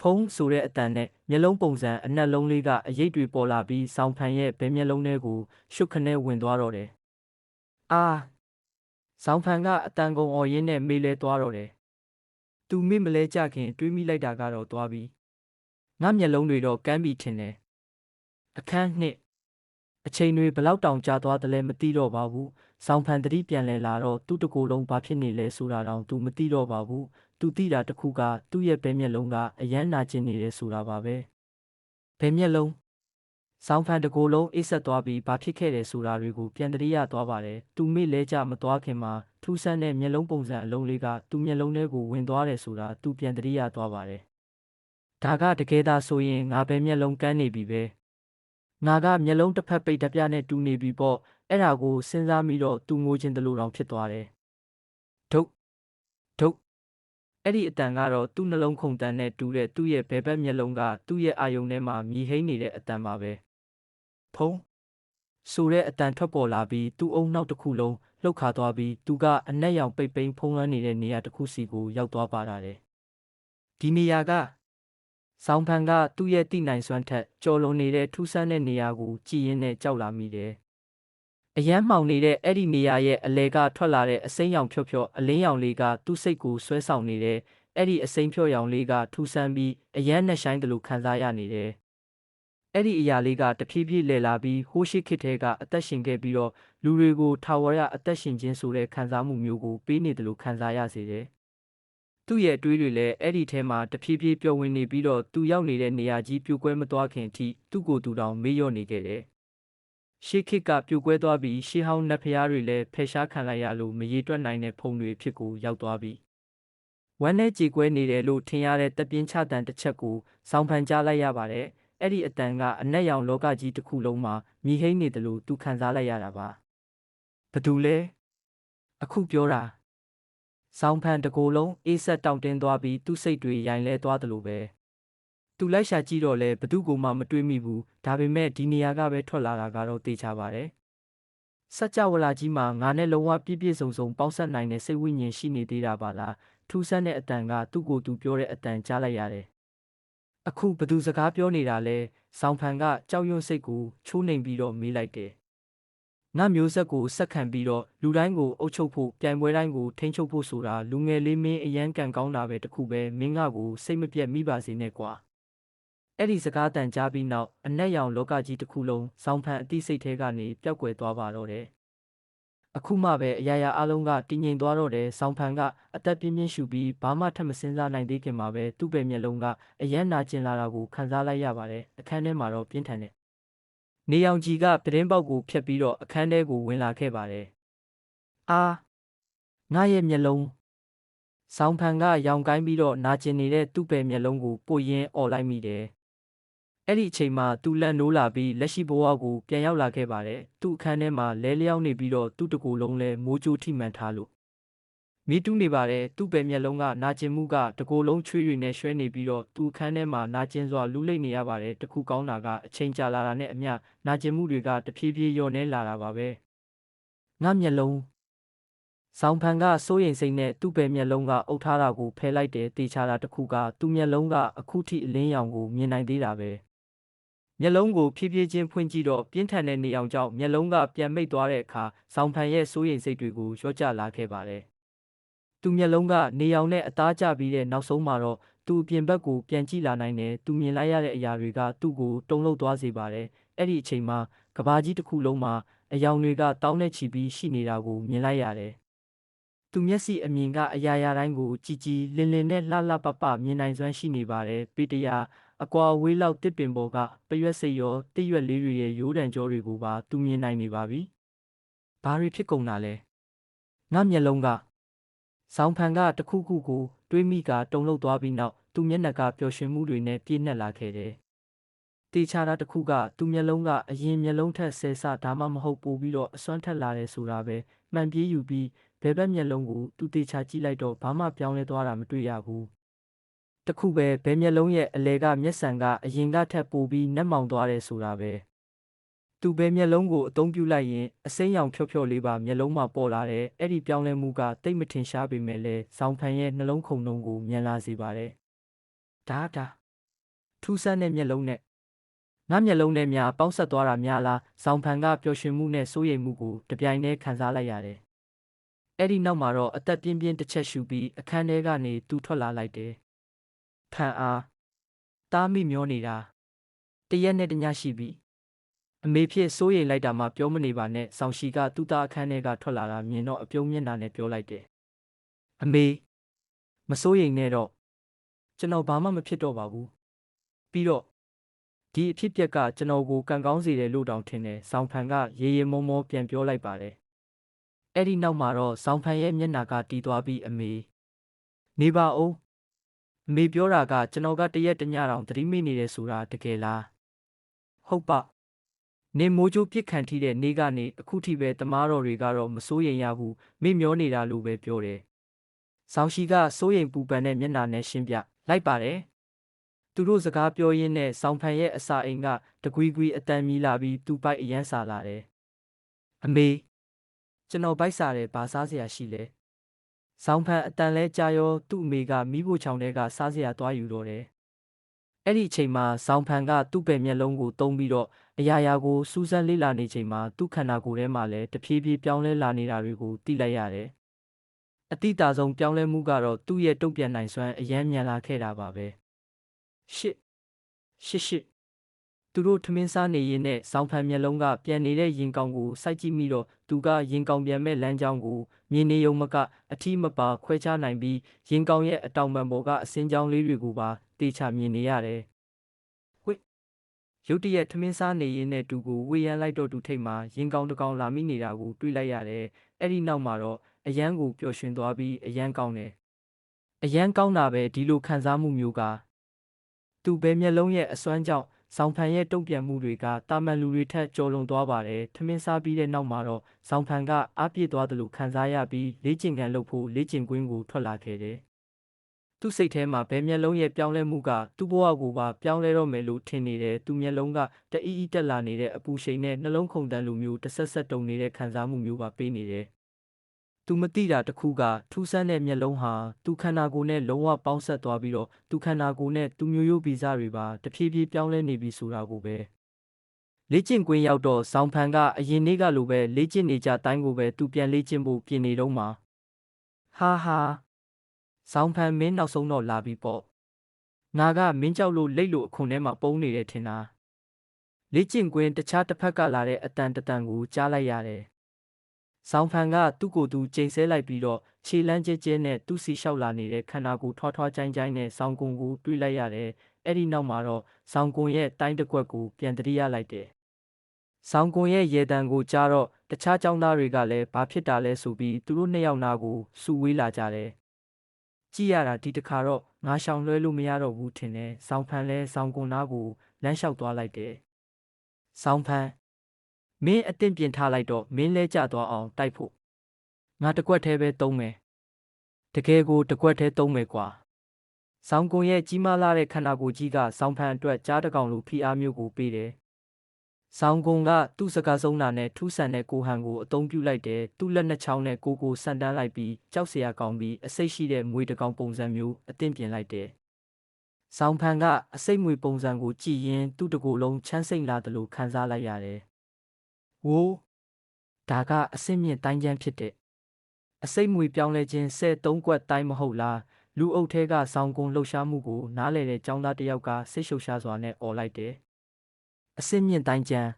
ဖ ဖုံးဆိုတဲ့အတန်နဲ့မျက်လုံးပုံစံအနက်လုံးလေးကအရိပ်တွေပေါ်လာပြီးဆောင်းဖန်ရဲ့ဘဲမျက်လုံးထဲကိုရှုပ်ခနဲ့ဝင်သွားတော့တယ်။အာဆောင်းဖန်ကအတန်ကုန်အော်ရင်းနဲ့မေးလဲသွားတော့တယ်။သူမေ့မလဲကြခင်တွေးမိလိုက်တာကတော့သွားပြီ။ငါမျက်လုံးတွေတော့ကမ်းပြီထင်တယ်။အခန်းနှစ်အချိန်တွေဘလောက်တောင်ကြာသွားတယ်လဲမသိတော့ပါဘူး။ဆောင်းဖန်တတိပြန်လဲလာတော့သူ့တကိုယ်လုံးဘာဖြစ်နေလဲဆိုတာတောင်သူမသိတော့ပါဘူး။သူသိတာတစ်ခုကသူ့ရဲ့ဘဲမျက်လုံးကအယမ်းနာကျင်နေတယ်ဆိုတာပါပဲ။ဘဲမျက်လုံးဆောင်းဖန်တကိုယ်လုံးအေးဆက်သွားပြီးဘာဖြစ်ခဲ့တယ်ဆိုတာတွေကိုပြန်တရိရသွားပါတယ်။သူမေ့လဲကြမသွားခင်မှာထူးဆန်းတဲ့မျက်လုံးပုံစံအလုံးလေးကသူ့မျက်လုံးထဲကိုဝင်သွားတယ်ဆိုတာသူပြန်တရိရသွားပါတယ်။ဒါကတကယ်သာဆိုရင်ငါပဲမျက်လုံးကန်းနေပြီပဲ။ငါကမျက်လုံးတစ်ဖက်ပိတ်တပြနဲ့တူနေပြီပေါ့အဲ့ဒါကိုစဉ်းစားမိတော့သူငိုချင်တယ်လို့တောင်ဖြစ်သွားတယ်။ဒုတ်အဲ့ဒီအတန်ကတော့သူ့နှလုံးခုန်တန်နဲ့တူတဲ့သူ့ရဲ့ဘဲဘက်မျက်လုံးကသူ့ရဲ့အာယုံထဲမှာမြည်ဟိန်းနေတဲ့အတန်ပါပဲ။ဖုံးဆိုတဲ့အတန်ထွက်ပေါ်လာပြီးသူ့အုံနောက်တစ်ခုလုံးလှုပ်ခါသွားပြီးသူကအနက်ရောင်ပိတ်ပိန်ဖုံးလွှမ်းနေတဲ့နေရာတစ်ခုစီကိုရောက်သွားပါတာတယ်။ဒီနေရာကဆောင်းဖန်ကသူ့ရဲ့တိနိုင်စွမ်းထက်ကျော်လွန်နေတဲ့ထူးဆန်းတဲ့နေရာကိုကြည်ရင်နဲ့ကြောက်လာမိတယ်။အယမ်းမှောင်နေတဲ့အဲ့ဒီနေရာရဲ့အလဲကထွက်လာတဲ့အစိမ်းရောင်ဖြော့ဖြော့အလင်းရောင်လေးကသူ့စိတ်ကိုဆွဲဆောင်နေတဲ့အဲ့ဒီအစိမ်းဖြော့ရောင်လေးကထူဆန်းပြီးအယမ်းနဲ့ဆိုင်တယ်လို့ခံစားရနေတယ်။အဲ့ဒီအရာလေးကတဖြည်းဖြည်းလဲလာပြီးဟိုးရှိခေတ်ထဲကအသက်ရှင်ခဲ့ပြီးတော့လူတွေကိုထာဝရအသက်ရှင်ခြင်းဆိုတဲ့ခံစားမှုမျိုးကိုပေးနေတယ်လို့ခံစားရစေတယ်။သူ့ရဲ့အတွေးတွေလည်းအဲ့ဒီထဲမှာတဖြည်းဖြည်းပျော်ဝင်နေပြီးတော့သူရောက်နေတဲ့နေရာကြီးပြိုကွဲမသွားခင်အထိသူ့ကိုယ်သူတောင်မေ့လျော့နေခဲ့တယ်။ရှေးခေတ်ကပြိုကွဲသွားပြီးရှေးဟောင်းနတ်ဖျားတွေလည်းဖယ်ရှားခံလိုက်ရလို့မရေတွက်နိုင်တဲ့ဖုံတွေဖြစ်ကိုရောက်သွားပြီ။ဝမ်းနဲ့ကြေကွဲနေတယ်လို့ထင်ရတဲ့တပ်ပြင်းချတန်တစ်ချက်ကိုဆောင်းဖန်ကြားလိုက်ရပါတယ်။အဲ့ဒီအတန်ကအနက်ရောင်လောကကြီးတစ်ခုလုံးမှာမြည်ဟိန်းနေတယ်လို့သူခံစားလိုက်ရတာပါ။ဘသူလဲအခုပြောတာဆောင်းဖန်တကိုယ်လုံးအေးဆက်တောင့်တင်းသွားပြီးသူ့စိတ်တွေရိုင်လဲသွားတယ်လို့ပဲသူလိုက်ရှာကြည့်တော့လဲဘသူကိုမှမတွေးမိဘူးဒါပေမဲ့ဒီနေရာကပဲထွက်လာတာကတော့သိချပါတယ်စัจ java လာကြီးမှာငါနဲ့လုံးဝပြည့်ပြည့်စုံစုံပေါင်းဆက်နိုင်တဲ့စိတ်ဝိညာဉ်ရှိနေသေးတာပါလားထူးဆန်းတဲ့အတန်ကသူ့ကိုယ်သူပြောတဲ့အတန်ကြားလိုက်ရတယ်အခုဘသူစကားပြောနေတာလဲဆောင်းဖန်ကကြောက်ရွံ့စိတ်ကိုချိုးနှိမ်ပြီးတော့မေးလိုက်တယ်ငါမျိုးဆက်ကိုဆက်ခံပြီးတော့လူတိုင်းကိုအုပ်ချုပ်ဖို့ပြိုင်ပွဲတိုင်းကိုထိန်းချုပ်ဖို့ဆိုတာလူငယ်လေးမင်းအရန်ကန်ကောင်းတာပဲတခုပဲမင်းငါကိုစိတ်မပြတ်မိပါစေနဲ့ကွာအဲ့ဒီစကားတန်ကြားပြီးနောက်အနက်ရောင်လောကကြီးတစ်ခုလုံးဆောင်းဖန်အသိစိတ်ထဲကနေပျောက်ကွယ်သွားပါတော့တယ်အခုမှပဲအရာရာအလုံးကတည်ငြိမ်သွားတော့တယ်ဆောင်းဖန်ကအသက်ပြင်းပြင်းရှူပြီးဘာမှထပ်မစင်းစားနိုင်သေးခင်မှာပဲသူ့ပဲမျက်လုံးကအယမ်းနာကျင်လာတာကိုခံစားလိုက်ရပါတယ်အခန်းထဲမှာတော့ပြင်းထန်တဲ့နေရောင်ကြီးကပြတင်းပေါက်ကိုဖျက်ပြီးတော့အခန်းထဲကိုဝင်လာခဲ့ပါတယ်အာငါရဲ့မျက်လုံးဆောင်းဖန်ကရောင်ကိုင်းပြီးတော့နာကျင်နေတဲ့သူ့ပဲမျက်လုံးကိုပို့ရင်းអော်လိုက်မိတယ်အဲ့ဒီအချိန်မှာသူလက်နိုးလာပြီးလက်ရှိဘဝကိုပြန်ရောက်လာခဲ့ပါတယ်သူ့အခန်းထဲမှာလဲလျောင်းနေပြီးတော့သူ့တကူလုံးလဲမိုးကြိုးထိမှန်ထားလို့မီးတူးနေပါတယ်သူ့ပဲမျက်လုံးကနာကျင်မှုကတကူလုံးချွေးတွေနဲ့ရွှဲနေပြီးတော့သူ့အခန်းထဲမှာနာကျင်စွာလူးလိမ့်နေရပါတယ်တခုကောင်းတာကအချိန်ကြာလာတာနဲ့အမျှနာကျင်မှုတွေကတဖြည်းဖြည်းလျော့နေလာတာပါပဲငါမျက်လုံးဆောင်းဖန်ကစိုးရိမ်စိတ်နဲ့သူ့ပဲမျက်လုံးကအုပ်ထားတာကိုဖယ်လိုက်တယ်တေချာတာတခုကသူ့မျက်လုံးကအခုထိအလင်းရောင်ကိုမြင်နိုင်သေးတာပဲမျက်လုံးကိုဖြည်းဖြည်းချင်းဖွင့်ကြည့်တော့ပြင်းထန်တဲ့နေအောင်ကြောင့်မျက်လုံးကပြန်မိတ်သွားတဲ့အခါဆောင်းဖန်ရဲ့စိုးရိမ်စိတ်တွေကိုလျှော့ကျလာခဲ့ပါတယ်။သူမျက်လုံးကနေအောင်နဲ့အသားကျပြီးတဲ့နောက်ဆုံးမှာတော့သူအပြင်ဘက်ကိုပြန်ကြည့်လာနိုင်တယ်။သူမြင်လိုက်ရတဲ့အရာတွေကသူ့ကိုတုန်လှုပ်သွားစေပါတယ်။အဲ့ဒီအချိန်မှာကဘာကြီးတစ်ခုလုံးမှာအယောင်တွေကတောင်းနဲ့ချီပြီးရှိနေတာကိုမြင်လိုက်ရတယ်။သူမျက်စိအမြင်ကအရာရာတိုင်းကိုကြည်ကြည်လင်လင်နဲ့လှလှပပမြင်နိုင်စွမ်းရှိနေပါတယ်။ပေတရာအကွာဝေးလောက်တစ်ပင်ပေါ်ကပရွက်စိတ်ရောတစ်ရွက်လေးတွေရဲ့ရိုးတံကြောတွေကိုပါသူမြင်နိုင်နေပါပြီ။ဘာတွေဖြစ်ကုန်တာလဲ။ငါမျက်လုံးကဆောင်းဖန်ကတခုခုကိုတွေးမိကတုန်လှုပ်သွားပြီးနောက်သူမျက်နှာကပျော်ရွှင်မှုတွေနဲ့ပြည့်နှက်လာခဲ့တယ်။တေချာတာတခုကသူမျက်လုံးကအရင်မျက်လုံးထက်ဆယ်ဆဒါမှမဟုတ်ပိုပြီးတော့အစွမ်းထက်လာတယ်ဆိုတာပဲမှန်ပြေးယူပြီးဘဲဘက်မျက်လုံးကိုသူတေချာကြည့်လိုက်တော့ဘာမှပြောင်းလဲသွားတာမတွေ့ရဘူး။တခုပဲဘဲမျက်လုံးရဲ့အလဲကမျက်စံကအရင်ကထက်ပိုပြီးနက်မောင်သွားတယ်ဆိုတာပဲသူပဲမျက်လုံးကိုအသုံးပြုလိုက်ရင်အစိမ်းရောင်ဖြော့ဖြော့လေးပါမျက်လုံးမှာပေါ်လာတယ်အဲ့ဒီပြောင်းလဲမှုကတိတ်မထင်ရှားပေမဲ့လည်းဇောင်ဖန်ရဲ့နှလုံးခုန်နှုံးကိုမြန်လာစေပါတယ်ဒါ ထူးဆန်းတဲ့မျက်လုံးနဲ့ငါမျက်လုံးနဲ့များပေါင်းဆက်သွားတာများလားဆောင်ဖန်ကပျော်ရွှင်မှုနဲ့စိုးရိမ်မှုကိုတပြိုင်တည်းခံစားလိုက်ရတယ်။အဲ့ဒီနောက်မှာတော့အသက်ပြင်းပြင်းတစ်ချက်ရှူပြီးအခန်းထဲကနေသူထွက်လာလိုက်တယ်။ဖန်အားတားမိမျောနေတာတရက်နဲ့တညရှိပြီ။အမေဖြစ်စိုးရိမ်လိုက်တာမှပြောမနေပါနဲ့ဆောင်ရှိကသူ့သားအခန်းထဲကထွက်လာတာမြင်တော့အပြုံးမျက်နှာနဲ့ပြောလိုက်တယ်။အမေမစိုးရိမ်နဲ့တော့ကျွန်တော်ဘာမှမဖြစ်တော့ပါဘူး။ပြီးတော့ဒီအဖြစ်အပျက်ကကျွန်တော်ကိုကံကောင်းစေတယ်လို့တောင်ထင်တယ်ဆောင်းဖန်ကရေရေမောမောပြန်ပြောလိုက်ပါတယ်အဲ့ဒီနောက်မှာတော့ဆောင်းဖန်ရဲ့မျက်နှာကတီးသွားပြီးအမေနေပါဦးအမေပြောတာကကျွန်တော်ကတရက်တညတောင်သတိမိနေတယ်ဆိုတာတကယ်လားဟုတ်ပါနေမိုးကြိုးပြစ်ခံထိတဲ့နေ့ကနေအခုထိပဲတမားတော်တွေကတော့မစိုးရိမ်ရဘူးမေ့မျောနေတာလို့ပဲပြောတယ်ဆောင်းရှိကစိုးရိမ်ပူပန်တဲ့မျက်နှာနဲ့ရှင်းပြလိုက်ပါတယ်သူတို့စကားပြောရင်းနဲ့ဆောင်းဖန်ရဲ့အစာအိမ်ကတကွီကွီအတန်မီလာပြီးသူ့ပိုက်အရန်စားလာတယ်။အမေကျွန်တော်ပိုက်စားတယ်ဘာစားစရာရှိလဲ။ဆောင်းဖန်အတန်လဲကြာရောသူ့အမေကမိဖို့ချောင်းထဲကစားစရာသွားယူတော့တယ်။အဲ့ဒီအချိန်မှာဆောင်းဖန်ကသူ့ပဲမျက်လုံးကိုတုံးပြီးတော့အရာရာကိုစူးစမ်းလေ့လာနေချိန်မှာသူ့ခန္ဓာကိုယ်ထဲမှာလည်းတဖြည်းဖြည်းပြောင်းလဲလာနေတာတွေကိုသိလိုက်ရတယ်။အတိအတာဆုံးပြောင်းလဲမှုကတော့သူ့ရဲ့တုံ့ပြန်နိုင်စွမ်းအယမ်းမြန်လာခဲ့တာပါပဲ။ရှစ်သူတို့ထမင်းစားနေရင်နဲ့ဆောင်းဖန်မျက်လုံးကပြန်နေတဲ့ရင်ကောင်ကိုစိုက်ကြည့်မိတော့သူကရင်ကောင်ပြန်မဲ့လမ်းကြောင်းကိုမြင်နေုံမကအထီးမပါခွဲခြားနိုင်ပြီးရင်ကောင်ရဲ့အတောင်ပံပေါ်ကအစင်းကြောင်းလေးတွေကိုပါတေချာမြင်နေရတယ်။ရုတ်တရက်ထမင်းစားနေရင်နဲ့သူကိုဝေယမ်းလိုက်တော့သူထိတ်မှာရင်ကောင်တစ်ကောင်လာမိနေတာကိုတွေ့လိုက်ရတယ်။အဲ့ဒီနောက်မှာတော့အယမ်းကိုပျော်ရွှင်သွားပြီးအယမ်းကောင်းတယ်။အယမ်းကောင်းတာပဲဒီလိုခံစားမှုမျိုးကသူ့ပဲမျက်လုံးရဲ့အစွမ်းကြောင့်ဆောင်းဖန်ရဲ့တုံ့ပြန်မှုတွေကတာမန်လူတွေထက်ကျော်လွန်သွားပါတယ်ထမင်းစားပြီးတဲ့နောက်မှာတော့ဆောင်းဖန်ကအားပြည့်သွားတယ်လို့ခံစားရပြီးလေ့ကျင့်ခန်းလုပ်ဖို့လေ့ကျင့်ကွင်းကိုထွက်လာခဲ့တယ်သူ့စိတ်ထဲမှာဘဲမျက်လုံးရဲ့ပြောင်းလဲမှုကသူ့ဘဝကိုပါပြောင်းလဲတော့မယ်လို့ထင်နေတယ်သူ့မျက်လုံးကတအီးအီးတက်လာနေတဲ့အပူရှိန်နဲ့နှလုံးခုန်တန်းလိုမျိုးတဆက်ဆက်တုန်နေတဲ့ခံစားမှုမျိုးပါပေးနေတယ်သူမသိတာတခုကထူးဆန်းတဲ့မျက်လုံးဟာသူခန္ဓာကိုယ်နဲ့လုံးဝပေါင်းဆက်သွားပြီးတော့သူခန္ဓာကိုယ်နဲ့သူမျိုးရိုးဗီဇတွေပါတဖြည်းဖြည်းပြောင်းလဲနေပြီဆိုတာကိုပဲလေ့ကျင့်ကွင်းရောက်တော့ဆောင်းဖန်ကအရင်နေ့ကလိုပဲလေ့ကျင့်နေကြတိုင်းကိုပဲသူပြန်လေ့ကျင့်ဖို့ပြင်နေတော့မှာဟာဆောင်းဖန်မင်းနောက်ဆုံးတော့လာပြီပေါ့ငါကမင်းကြောက်လို့လိတ်လို့အခွန်ထဲမှာပုံနေတယ်ထင်တာလေ့ကျင့်ကွင်းတခြားတစ်ဖက်ကလာတဲ့အတန်တန်ကိုကြားလိုက်ရတယ်ဆောင်းဖန်ကသူ့ကိုယ်သူချိန်ဆလိုက်ပြီးတော့ခြေလမ်းကျဲကျဲနဲ့သူ့စီလျှောက်လာနေတဲ့ခန္ဓာကိုယ်ထွားထွားကြိုင်းကြိုင်းနဲ့ဆောင်းကုန်းကိုတွေးလိုက်ရတယ်။အဲ့ဒီနောက်မှာတော့ဆောင်းကုန်းရဲ့တိုင်းတစ်ကွက်ကိုပြန်တတိယလိုက်တယ်။ဆောင်းကုန်းရဲ့ရေတံကိုကြားတော့တခြားကျောင်းသားတွေကလည်းဘာဖြစ်တာလဲဆိုပြီးသူတို့နှစ်ယောက်နာကိုစုဝေးလာကြတယ်။ကြည့်ရတာဒီတစ်ခါတော့ငါရှောင်လွှဲလို့မရတော့ဘူးထင်တယ်။ဆောင်းဖန်လဲဆောင်းကုန်းနာကိုလမ်းလျှောက်သွားလိုက်တယ်။ဆောင်းဖန်မင်းအသင့်ပြင်ထားလိုက်တော့မင်းလဲကျသွားအောင်တိုက်ဖို့ငါတကွက်သေးပဲသုံးမယ်တကယ်ကိုတကွက်သေးသုံးမယ်ကွာဆောင်းကုန်းရဲ့ကြီးမားလာတဲ့ခန္ဓာကိုယ်ကြီးကဆောင်းဖန်အတွက်ကြားတကောင်လိုဖိအားမျိုးကိုပေးတယ်ဆောင်းကုန်းကသူ့စကားဆုံးတာနဲ့ထူးဆန်တဲ့ကိုဟန်ကိုအသုံးပြုလိုက်တယ်သူ့လက်နှစ်ချောင်းနဲ့ကိုဆန်တန်းလိုက်ပြီးကြောက်စရာကောင်းပြီးအစိတ်ရှိတဲ့မွေတကောင်ပုံစံမျိုးအသင့်ပြင်လိုက်တယ်ဆောင်းဖန်ကအစိတ်မွေပုံစံကိုကြည့်ရင်သူ့တကိုယ်လုံးချမ်းစိမ့်လာတယ်လို့ခံစားလိုက်ရတယ်ဝိုးဒါကအစင့်မြင့်တိုင်းချမ်းဖြစ်တဲ့အစိတ်မွေပြောင်းလဲခြင်း13ကွက်တိုင်းမဟုတ်လားလူအုပ်ထဲကဆောင်းကုန်းလှုပ်ရှားမှုကိုနားလည်တဲ့ចောင်းသားတစ်ယောက်ကစိတ်ရှုပ်ရှားစွာနဲ့អော်လိုက်တယ်အစင့်မြင့်တိုင်းချမ်း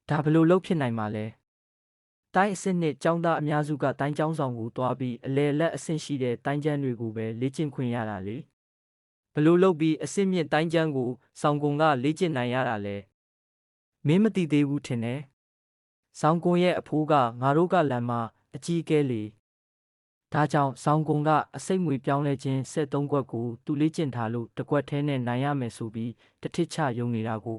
ဒါဘလို့လှုပ်ဖြစ်နိုင်မှာလဲတိုင်းအစင့်နဲ့ចောင်းသားအများစုကတိုင်းចောင်းဆောင်ကိုတွားပြီးအလဲလက်အစင့်ရှိတဲ့တိုင်းချမ်းတွေကိုပဲလေ့ကျင့်ခွင့်ရတာလေဘလို့လှုပ်ပြီးအစင့်မြင့်တိုင်းချမ်းကိုဆောင်းကုန်းကလေ့ကျင့်နိုင်ရတာလဲမင်းမသိသေးဘူးထင်တယ်ဆောင်းကုန်းရဲ့အဖိုးကငါတို့ကလမ်းမအကြီးအကဲလေဒါကြောင့်ဆောင်းကုန်းကအစိတ်မွေပြောင်းလဲခြင်း73ကွက်ကိုသူလေ့ကျင့်ထားလို့တကွက်ထဲနဲ့နိုင်ရမယ်ဆိုပြီးတထစ်ချယုံနေတာကို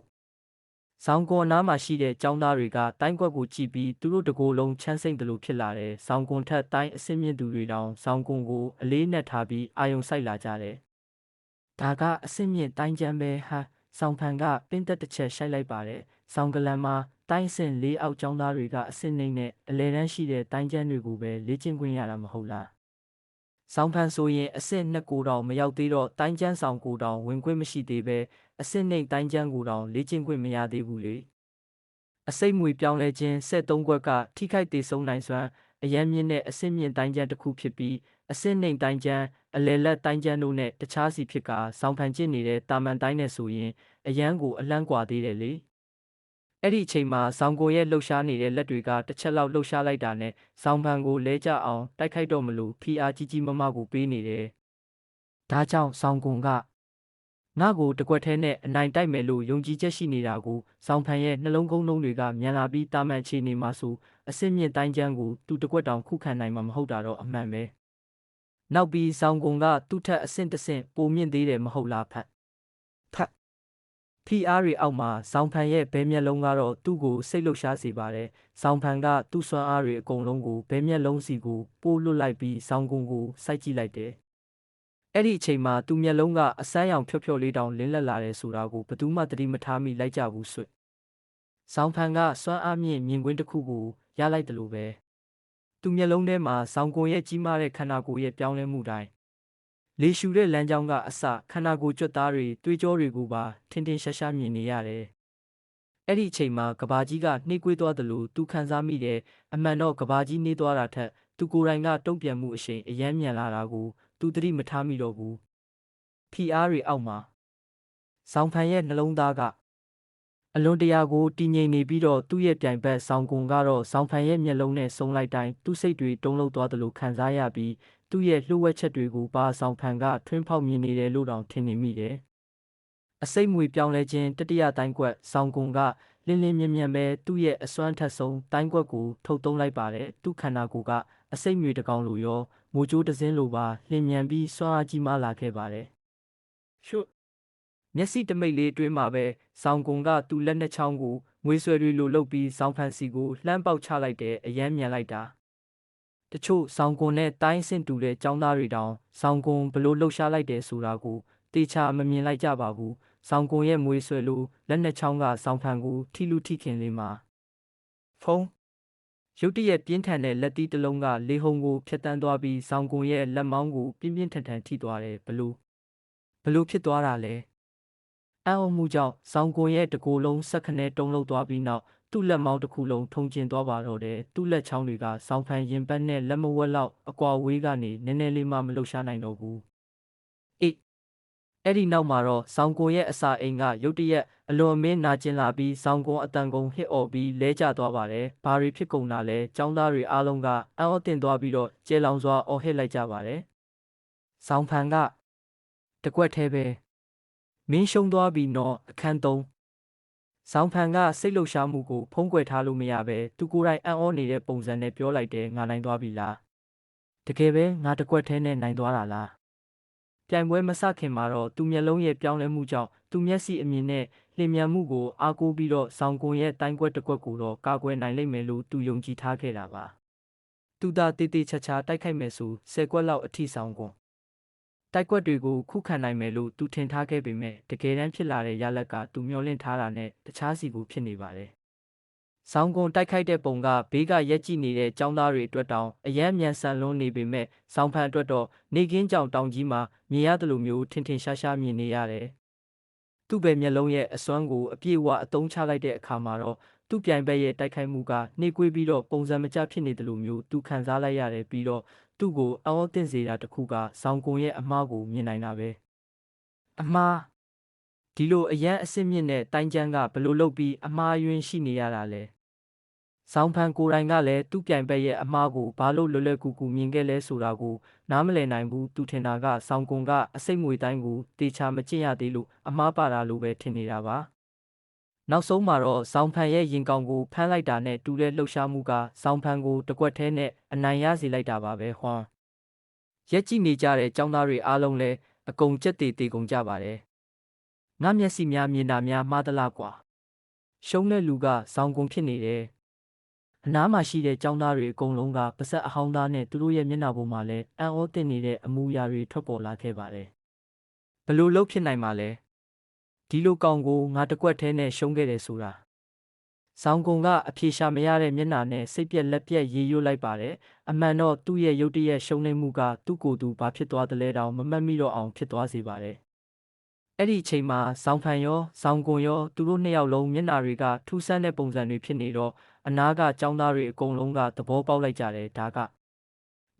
ဆောင်းကုန်းအနားမှာရှိတဲ့ចောင်းသားတွေကတိုင်းကွက်ကိုကြည့်ပြီးသူတို့တကိုယ်လုံးချမ်းစိမ့်တယ်လို့ဖြစ်လာတယ်ဆောင်းကုန်းထက်တိုင်းအစင်းမြင့်သူတွေတောင်ဆောင်းကုန်းကိုအလေးနဲ့ထားပြီးအာယုံစိုက်လာကြတယ်ဒါကအစင်းမြင့်တိုင်းချမ်းပဲဟာဆောင်းဖန်ကပင်းသက်တစ်ချက်ရှိုက်လိုက်ပါတယ်ဆောင်းကလန်မှာတိုင်းစင်လေးအောက်ကျောင်းသားတွေကအစင်းနှိမ့်နဲ့အလဲတန်းရှိတဲ့တိုင်းကျမ်းတွေကိုပဲလေ့ကျင့်ခွင့်ရတာမဟုတ်လား ဆောင်းဖန်ဆိုရင်အဆင့်2ကိုတောင်မရောက်သေးတော့တိုင်းကျန်းဆောင်ကိုတောင်ဝင်ခွင့်မရှိသေးပဲအဆင့်နှိမ်တိုင်းကျန်းကိုတောင်လေ့ကျင့်ခွင့်မရသေးဘူးလေအစိတ်မွေပြောင်းလဲခြင်း73ခွက်ကထိခိုက်သေးဆုံးနိုင်စွမ်းအရန်မြင့်တဲ့အဆင့်မြင့်တိုင်းကျန်းတစ်ခုဖြစ်ပြီးအဆင့်နှိမ်တိုင်းကျန်းအလယ်လက်တိုင်းကျန်းတို့နဲ့တခြားစီဖြစ်ကဆောင်းဖန်ကျင့်နေတဲ့တာမန်တိုင်းနဲ့ဆိုရင်အရန်ကိုအလန့်ကွာသေးတယ်လေအဲ့ဒီအချိန်မှာဆောင်းကိုရဲ့လှုပ်ရှားနေတဲ့လက်တွေကတစ်ချက်လောက်လှုပ်ရှားလိုက်တာနဲ့ဆောင်းဖန်ကိုလဲကျအောင်တိုက်ခိုက်တော့မလို့ဖိအားကြီးကြီးမမကိုပေးနေတယ်ဒါကြောင့်ဆောင်းကွန်ကငါ့ကိုတကွက်ထဲနဲ့အနိုင်တိုက်မယ်လို့ယုံကြည်ချက်ရှိနေတာကိုဆောင်းဖန်ရဲ့နှလုံးကုန်းလုံးတွေကမြန်လာပြီးတာမန်အခြေအနေမှာဆိုအစစ်မြင့်တိုင်းကျန်းကိုသူတကွက်တောင်ခုခံနိုင်မှာမဟုတ်တာတော့အမှန်ပဲနောက်ပြီးဆောင်းကွန်ကသူ့ထက်အဆင့်တစ်ဆင့်ပိုမြင့်သေးတယ်မဟုတ်လားဖတ်ဖိအားတွေအောက်မှာဆောင်းဖန်ရဲ့ဘဲမျက်လုံးကတော့သူ့ကိုစိတ်လှုပ်ရှားစေပါတယ်ဆောင်းဖန်ကသူ့စွမ်းအားတွေအကုန်လုံးကိုဘဲမျက်လုံးစီကိုပို့လွတ်လိုက်ပြီးဆောင်းကွန်ကိုစိုက်ကြည့်လိုက်တယ်အဲ့ဒီအချိန်မှာသူ့မျက်လုံးကအစမ်းရောင်ဖြော့ဖြော့လေးတောင်လင်းလက်လာတယ်ဆိုတာကိုဘယ်သူမှသတိမထားမိလိုက်ကြဘူးဆွဆောင်းဖန်ကစွမ်းအားမြင့်မြင်ကွင်းတစ်ခုကိုရလိုက်တယ်လို့ပဲသူ့မျက်လုံးထဲမှာဆောင်းကွန်ရဲ့ကြီးမားတဲ့ခန္ဓာကိုယ်ရဲ့ပြောင်းလဲမှုတိုင်းလေရှူတဲ့လမ်းကြောင်းကအစခန္ဓာကိုယ်ကြွက်သားတွေတွေးကြောတွေကိုပါထင်ထင်ရှားရှားမြင်နေရတယ်အဲ့ဒီအချိန်မှာကဘာကြီးကနှိမ့်ကွေးသွားတယ်လို့သူခံစားမိတယ်အမှန်တော့ကဘာကြီးနှေးသွားတာထက်သူကိုယ်တိုင်ကတုံ့ပြန်မှုအရှိန်အယမ်းမြန်လာတာကိုသူသတိမထားမိတော့ဘူးဖိအားတွေအောက်မှာဆောင်းဖန်ရဲ့နှလုံးသားကအလွန်တရာကိုတည်ငြိမ်နေပြီးတော့သူ့ရဲ့ပြိုင်ဘက်ဆောင်းကွန်ကတော့ဆောင်းဖန်ရဲ့မျက်လုံးနဲ့ဆုံလိုက်တိုင်းသူ့စိတ်တွေတုန်လှုပ်သွားတယ်လို့ခံစားရပြီးသူ့ရဲ့လှုပ်ဝက်ချက်တွေကိုပါဆောင်းဖန်ကထွင်းဖောက်မြင်နေတယ်လို့တောင်ထင်နေမိတယ်အစိတ်မွေပြောင်းလဲခြင်းတတိယတိုင်းကွက်ဆောင်းကွန်ကလင်းလင်းမြဲမြဲပဲသူ့ရဲ့အစွမ်းထက်ဆုံးတိုင်းကွက်ကိုထုတ်သုံးလိုက်ပါတယ်သူ့ခန္ဓာကိုယ်ကအစိတ်မြွေတစ်ကောင်လိုရောမိုးကြိုးတစ်စင်းလိုပါလျင်မြန်ပြီးစွမ်းအားကြီးမားလာခဲ့ပါတယ်ရှုမျက်စိတမိတ်လေးအတွင်းမှာပဲဆောင်းကွန်ကသူ့လက်နှစ်ချောင်းကိုငွေဆွဲတွေလိုလုပ်ပြီးဆောင်းဖန်စီကိုလှမ်းပေါက်ချလိုက်တဲ့အယမ်းမြန်လိုက်တာတချို့ဆောင်းကွန်နဲ့တိုင်းဆင့်တူတဲ့ចောင်းသားတွေတောင်ဆောင်းကွန်ဘလို့လှုပ်ရှားလိုက်တယ်ဆိုတာကိုတေချာမမြင်လိုက်ကြပါဘူးဆောင်းကွန်ရဲ့မွေဆွဲလိုလက်နှစ်ချောင်းကဆောင်းဖန်ကိုထိလူထိခင်လေးမှာဖုံးရုတ်တရက်ပြင်းထန်တဲ့လက်သီးတစ်လုံးကလေဟုန်ကိုဖျက်တမ်းသွားပြီးဆောင်းကွန်ရဲ့လက်မောင်းကိုပြင်းပြင်းထန်ထန်ထိသွားတယ်ဘလို့ဖြစ်သွားတာလဲအံ့ဩမှုကြောင့်ဆောင်းကွန်ရဲ့တကိုယ်လုံးစက်ခနဲတုံးလှုပ်သွားပြီးနောက်သူ့လက်မောင်းတစ်ခုလုံးထုံကျင်သွားပါတော့တယ်သူ့လက်ချောင်းတွေကဆောင်းဖန်ရင်ပတ်နဲ့လက်မဝက်လောက်အကွာဝေးကနေနည်းနည်းလေးမှမလှုပ်ရှားနိုင်တော့ဘူးအေးအဲ့ဒီနောက်မှာတော့ဆောင်းကွန်ရဲ့အစာအိမ်ကရုတ်တရက်အလွန်အမင်းနာကျင်လာပြီးဆောင်းကွန်အတန်ကုန်ဟစ်အော်ပြီးလဲကျသွားပါတယ်ဘာတွေဖြစ်ကုန်တာလဲចောင်းသားတွေအားလုံးကအံ့ဩတင်သွားပြီးတော့ကျဲလောင်စွာအော်ဟစ်လိုက်ကြပါတယ်ဆောင်းဖန်ကတကွက်သေးပဲမင်းရှုံးသွားပြီနော်အခန်း3ဆောင်းဖန်ကစိတ်လှုပ်ရှားမှုကိုဖုံးကွယ်ထားလို့မရပဲသူကိုယ်တိုင်အံ့ဩနေတဲ့ပုံစံနဲ့ပြောလိုက်တယ်ငါနိုင်သွားပြီလားတကယ်ပဲငါတကွက်သေးနဲ့နိုင်သွားတာလားပြိုင်ပွဲမစခင်မှာတော့သူမျက်လုံးရဲ့ပြောင်းလဲမှုကြောင့်သူမျက်စိအမြင်နဲ့လျင်မြန်မှုကိုအားကိုးပြီးတော့ဆောင်းကွန်ရဲ့တိုင်းကွက်တစ်ကွက်ကိုတော့ကာကွယ်နိုင်လိမ့်မယ်လို့သူယုံကြည်ထားခဲ့တာပါသူသာတေးသေးချာချာတိုက်ခိုက်မယ်ဆို10ကွက်လောက်အထိဆောင်းကွန်တိုက်ကွက်တွေကိုခုခံနိုင်မယ်လို့သူထင်ထားခဲ့ပေမဲ့တကယ်တမ်းဖြစ်လာတဲ့ရလဒ်ကသူမျှော်လင့်ထားတာနဲ့တခြားစီကိုဖြစ်နေပါတယ်။ဆောင်းကွန်တိုက်ခိုက်တဲ့ပုံကဘေးကရက်ကြည့်နေတဲ့ចောင်းသားတွေအတွက်တောင်အယမ်းမြန်ဆန်လွန်းနေပေမဲ့ဆောင်းဖန်အတွက်တော့နေကင်းကြောင်တောင်ကြီးမှာမြင်ရတယ်လို့မျိုးထင်ထင်ရှားရှားမြင်နေရတယ်။သူ့ပဲမျက်လုံးရဲ့အစွမ်းကိုအပြည့်အဝအသုံးချလိုက်တဲ့အခါမှာတော့သူ့ပြိုင်ဘက်ရဲ့တိုက်ခိုက်မှုကနှိကွေးပြီးတော့ပုံစံမကျဖြစ်နေတယ်လို့မျိုးသူခံစားလိုက်ရတယ်ပြီးတော့သူ့ကိုအံ့ဩသင့်စေတာတခုကဆောင်းကွန်ရဲ့အမှားကိုမြင်နိုင်တာပဲအမှားဒီလိုအရန်အစစ်မြင့်တဲ့တိုင်းကျန်းကဘလို့လုပ်ပြီးအမှားယွင်းရှိနေရတာလဲဆောင်းဖန်ကိုယ်တိုင်ကလည်းသူ့ပြိုင်ဘက်ရဲ့အမှားကိုဘာလို့လွယ်လွယ်ကူကူမြင်ခဲ့လဲဆိုတာကိုနားမလည်နိုင်ဘူးသူထင်တာကဆောင်းကွန်ကအစိတ်မွေတိုင်းကိုတေချာမကျင့်ရသေးလို့အမှားပါတာလို့ပဲထင်နေတာပါနောက်ဆုံးမှာတော့ဆောင်းဖန်ရဲ့ရင်ကောင်ကိုဖမ်းလိုက်တာနဲ့တူတဲ့လှုပ်ရှားမှုကဆောင်းဖန်ကိုတကွက်ထဲနဲ့အနိုင်ရစေလိုက်တာပါပဲဟွန်းရက်ကြည့်နေကြတဲ့ចောင်းသားတွေအားလုံးလည်းအကုန်ကြက်တေကုန်ကြပါတယ်ငါမျက်စိများမြင်တာများမှားသလားကွာရှုံးတဲ့လူကဆောင်းကုန်ဖြစ်နေတယ်အနားမှာရှိတဲ့ចောင်းသားတွေအကုန်လုံးကပါဆက်အဟောင်းသားနဲ့သူတို့ရဲ့မျက်နှာပေါ်မှာလည်းအံ့ဩသင့်နေတဲ့အမူအရာတွေထွက်ပေါ်လာခဲ့ပါတယ်ဘလို့လှုပ်ဖြစ်နိုင်မှာလဲဒီလိုကောင်ကိုငါတကွက်ထဲနဲ့ရှုံးခဲ့တယ်ဆိုတာ ဆောင်းကုန်ကအဖြေရှာမရတဲ့မျက်နှာနဲ့စိတ်ပြက်လက်ပြက်ရေရွတ်လိုက်ပါတယ်အမှန်တော့သူ့ရဲ့ရုတ်တရက်ရှုံးနိမ့်မှုကသူ့ကိုယ်သူဘာဖြစ်သွားသလဲတောင်မမှတ်မိတော့အောင်ဖြစ်သွားစေပါတယ်အဲ့ဒီအချိန်မှာဆောင်းဖန်ရောဆောင်းကုန်ရောသူတို့နှစ်ယောက်လုံးမျက်နှာတွေကထူးဆန်းတဲ့ပုံစံတွေဖြစ်နေတော့အနားကចောင်းသားတွေအကုန်လုံးကသဘောပေါက်လိုက်ကြတယ်ဒါက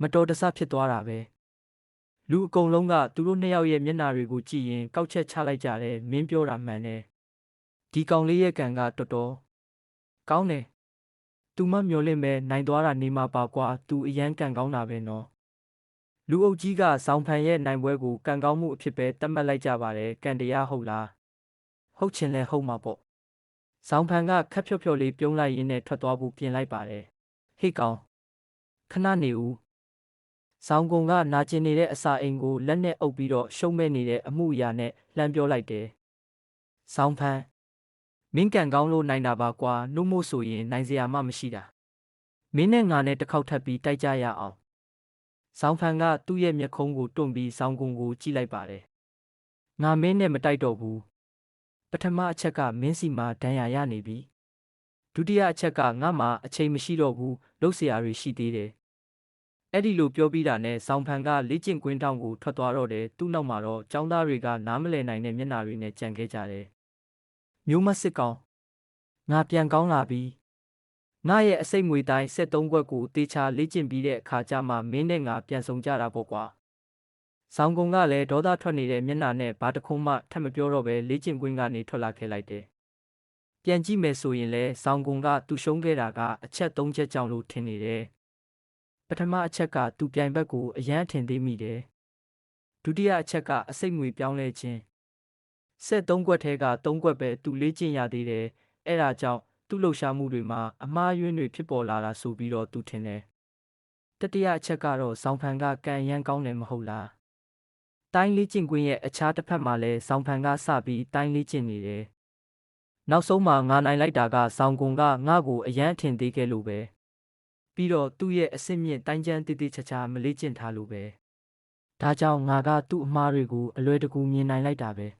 မတော်တဆဖြစ်သွားတာပဲလူအကုန်လုံးကသူတို့နှစ်ယောက်ရဲ့မျက်နှာတွေကိုကြည့်ရင်ကောက်ချက်ချလိုက်ကြတယ်မင်းပြောတာမှန်တယ်ဒီကောင်လေးရဲ့ကံကတော်တော်ကောင်းတယ်သူမမျောလင့်ပဲနိုင်သွားတာနေမှာပါကွာသူအရန်ကံကောင်းတာပဲနော်လူအုပ်ကြီးကဆောင်းဖန်ရဲ့နိုင်ပွဲကိုကံကောင်းမှုအဖြစ်ပဲသတ်မှတ်လိုက်ကြပါတယ်ကံတရားဟုတ်လားဟုတ်ချင်လဲဟုတ်မှာပေါ့ဆောင်းဖန်ကခက်ဖြော့ဖြော့လေးပြုံးလိုက်ရင်းနဲ့ထွက်သွားဖို့ပြင်လိုက်ပါတယ်ဟေ့ကောင်ခဏနေဦးဆောင်းကုံကနာကျင်နေတဲ့အစာအိမ်ကိုလက်နဲ့အုပ်ပြီးတော့ရှုံးမဲ့နေတဲ့အမှုအရာနဲ့လှမ်းပြောလိုက်တယ်ဆောင်းဖန်မင်းကံကောင်းလို့နိုင်တာပါကွာနှုတ်မို့ဆိုရင်နိုင်စရာမှမရှိတာမင်းနဲ့ငါနဲ့တစ်ခေါက်ထပ်ပြီးတိုက်ကြရအောင်ဆောင်းဖန်ကသူ့ရဲ့မျက်ခုံးကိုတွန့်ပြီးဆောင်းကုံကိုကြည့်လိုက်ပါတယ်ငါမင်းနဲ့မတိုက်တော့ဘူးပထမအချက်ကမင်းစီမှာဒဏ်ရာရနေပြီဒုတိယအချက်ကငါမှအချိန်မရှိတော့ဘူးလှုပ်เสียရရှိသေးတယ်အဲ့ဒီလိုပြောပြီးတာနဲ့ဆောင်းဖန်ကလေ့ကျင့်ကွင်းတောင်ကိုထွက်သွားတော့တယ်သူ့နောက်မှာတော့ចောင်းသားတွေကနားမလည်နိုင်တဲ့မျက်နှာတွေနဲ့ကြံခဲ့ကြတယ်မျိုးမစစ်ကောင်ငါပြန်ကောင်းလာပြီငါရဲ့အစိတ်ငွေတိုင်း73ခွက်ကိုတေချာလေ့ကျင့်ပြီးတဲ့အခါကျမှမင်းနဲ့ငါပြန်ဆုံကြတာပေါ့ကွာဆောင်းကုံကလည်းဒေါသထွက်နေတဲ့မျက်နှာနဲ့ဘာတခုမှထပ်မပြောတော့ပဲလေ့ကျင့်ကွင်းကနေထွက်လာခဲ့လိုက်တယ်ပြန်ကြည့်မယ်ဆိုရင်လည်းဆောင်းကုံကသူရှုံးခဲ့တာကအချက်3ချက်ကြောင့်လို့ထင်နေတယ်ပထမအချက်ကသူပြိုင်ဘက်ကိုအယမ်းထင်သေးမိတယ်ဒုတိယအချက်ကအစိတ်ငွေပြောင်းလဲခြင်း73ခွက်ထဲက3ခွက်ပဲသူလေ့ကျင့်ရသေးတယ်အဲ့ဒါကြောင့်သူ့လှုပ်ရှားမှုတွေမှာအမှားယွင်းတွေဖြစ်ပေါ်လာတာဆိုပြီးတော့သူထင်တယ်တတိယအချက်ကတော့ဆောင်းဖန်ကကံရမ်းကောင်းတယ်မဟုတ်လားတိုင်းလေ့ကျင့်ကွင်းရဲ့အခြားတစ်ဖက်မှာလည်းဆောင်းဖန်ကစပြီးတိုင်းလေ့ကျင့်နေတယ်နောက်ဆုံးမှာငါနိုင်လိုက်တာကဆောင်းကုံကငါ့ကိုအယမ်းထင်သေးခဲ့လို့ပဲပြီးတော့သူ့ရဲ့အဆင့်မြင့်တိုင်းကျမ်းတည်တည်ချာချာမလေ့ကျင့်ထားလို့ပဲဒါကြောင့်ငါကသူ့အမှားတွေကိုအလွယ်တကူမြင်နိုင်လိုက်တာပ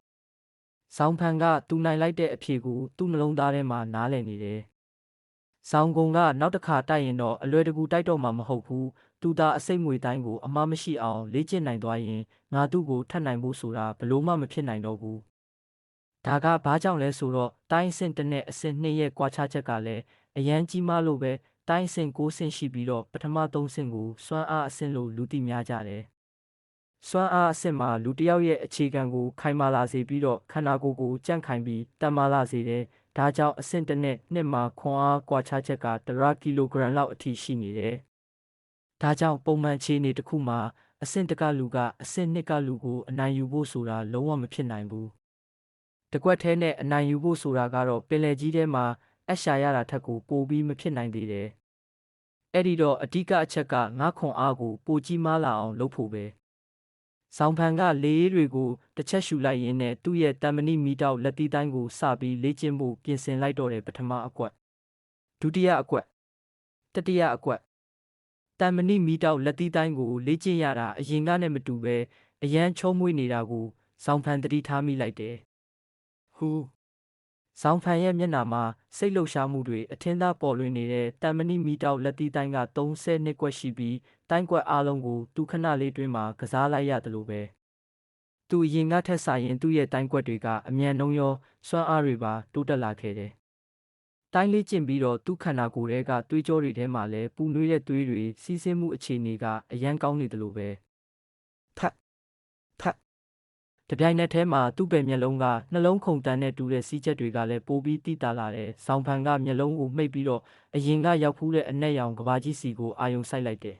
ဲဆောင်းဖန်ကသူနိုင်လိုက်တဲ့အဖြေကိုသူ့နှလုံးသားထဲမှာနားလည်နေတယ်ဆောင်းကုံကနောက်တစ်ခါတိုက်ရင်တော့အလွယ်တကူတိုက်တော့မှာမဟုတ်ဘူးသူသာအစိတ်ငွေတိုင်းကိုအမှားမရှိအောင်လေ့ကျင့်နိုင်သွားရင်ငါသူ့ကိုထပ်နိုင်ဖို့ဆိုတာဘလို့မှမဖြစ်နိုင်တော့ဘူးဒါကဘာကြောင့်လဲဆိုတော့တိုင်းအဆင့်1နဲ့အဆင့်2ရဲ့ကွာခြားချက်ကလည်းအရန်ကြီးမားလို့ပဲတိုင်းအဆင့်6ဆင့်ရှိပြီးတော့ပထမ3ဆင့်ကိုစွမ်းအားအဆင့်လို့လူသိများကြတယ်စွမ်းအားအဆင့်မှာလူတစ်ယောက်ရဲ့အခြေခံကိုခိုင်မာလာစေပြီးတော့ခန္ဓာကိုယ်ကိုကြန့်ခိုင်ပြီးတန်မာလာစေတယ်ဒါကြောင့်အဆင့်1နဲ့2မှာခွန်အားကွာခြားချက်က1ကီလိုဂရမ်လောက်အထိရှိနေတယ်ဒါကြောင့်ပုံမှန်အခြေအနေတစ်ခုမှာအဆင့်1ကလူကအဆင့်2ကလူကိုအနိုင်ယူဖို့ဆိုတာလုံးဝမဖြစ်နိုင်ဘူးတကွက်ထဲနဲ့အနိုင်ယူဖို့ဆိုတာကတော့ပင်လယ်ကြီးထဲမှာအရှာရတာထက်ကိုပိုပြီးမဖြစ်နိုင်သေးတယ်အဲ့ဒီတော့အဓိကအချက်ကငါခွန်အားကိုပိုကြီးမားလာအောင်လုပ်ဖို့ပဲဆောင်းဖန်ကလေအေးတွေကိုတစ်ချက်ရှူလိုက်ရင်းနဲ့သူ့ရဲ့တံမဏိမီတောက်လက်သီးတိုင်းကိုစပြီးလေ့ကျင့်ဖို့ပြင်ဆင်လိုက်တော့တယ်ပထမအကွက်ဒုတိယအကွက်တတိယအကွက်တံမဏိမီတောက်လက်သီးတိုင်းကိုလေ့ကျင့်ရတာအရင်ကနဲ့မတူပဲအရန်ချုံးမွေးနေတာကိုဆောင်းဖန်သတိထားမိလိုက်တယ်ဟူဆောင်းဖန်ရဲ့မျက်နှာမှာစိတ်လှုပ်ရှားမှုတွေအထင်သာပေါ်လွင်နေတဲ့တံမဏိမီတောက်လက်သီးတိုင်းက32ကွက်ရှိပြီးတိုင်းကွက်အားလုံးကိုသူခဏလေးတွင်းမှာကစားလိုက်ရတယ်လို့ပဲသူအရင်ကထက်စာရင်သူ့ရဲ့တိုင်းကွက်တွေကအမြန်နှုံရောစွမ်းအားတွေပါတိုးတက်လာခဲ့တယ်တိုင်းလေးကျင့်ပြီးတော့သူ့ခန္ဓာကိုယ်ထဲကသွေးကြောတွေထဲမှာလည်းပူနွေးတဲ့သွေးတွေစီးဆင်းမှုအခြေအနေကအရန်ကောင်းနေတယ်လို့ပဲဖတ်တပြိုင်နက်တည်းမှာသူ့ပဲမျက်လုံးကနှလုံးခုန်တန်းနဲ့တူတဲ့စီးချက်တွေကလည်းပိုပြီးတိတာလာတယ်။ဆောင်းဖန်ကမျက်လုံးကိုမှိတ်ပြီးတော့အရင်ကရောက်ဖူးတဲ့အနက်ရောင်ကဘာကြီးစီကိုအာယုံစိုက်လိုက်တယ်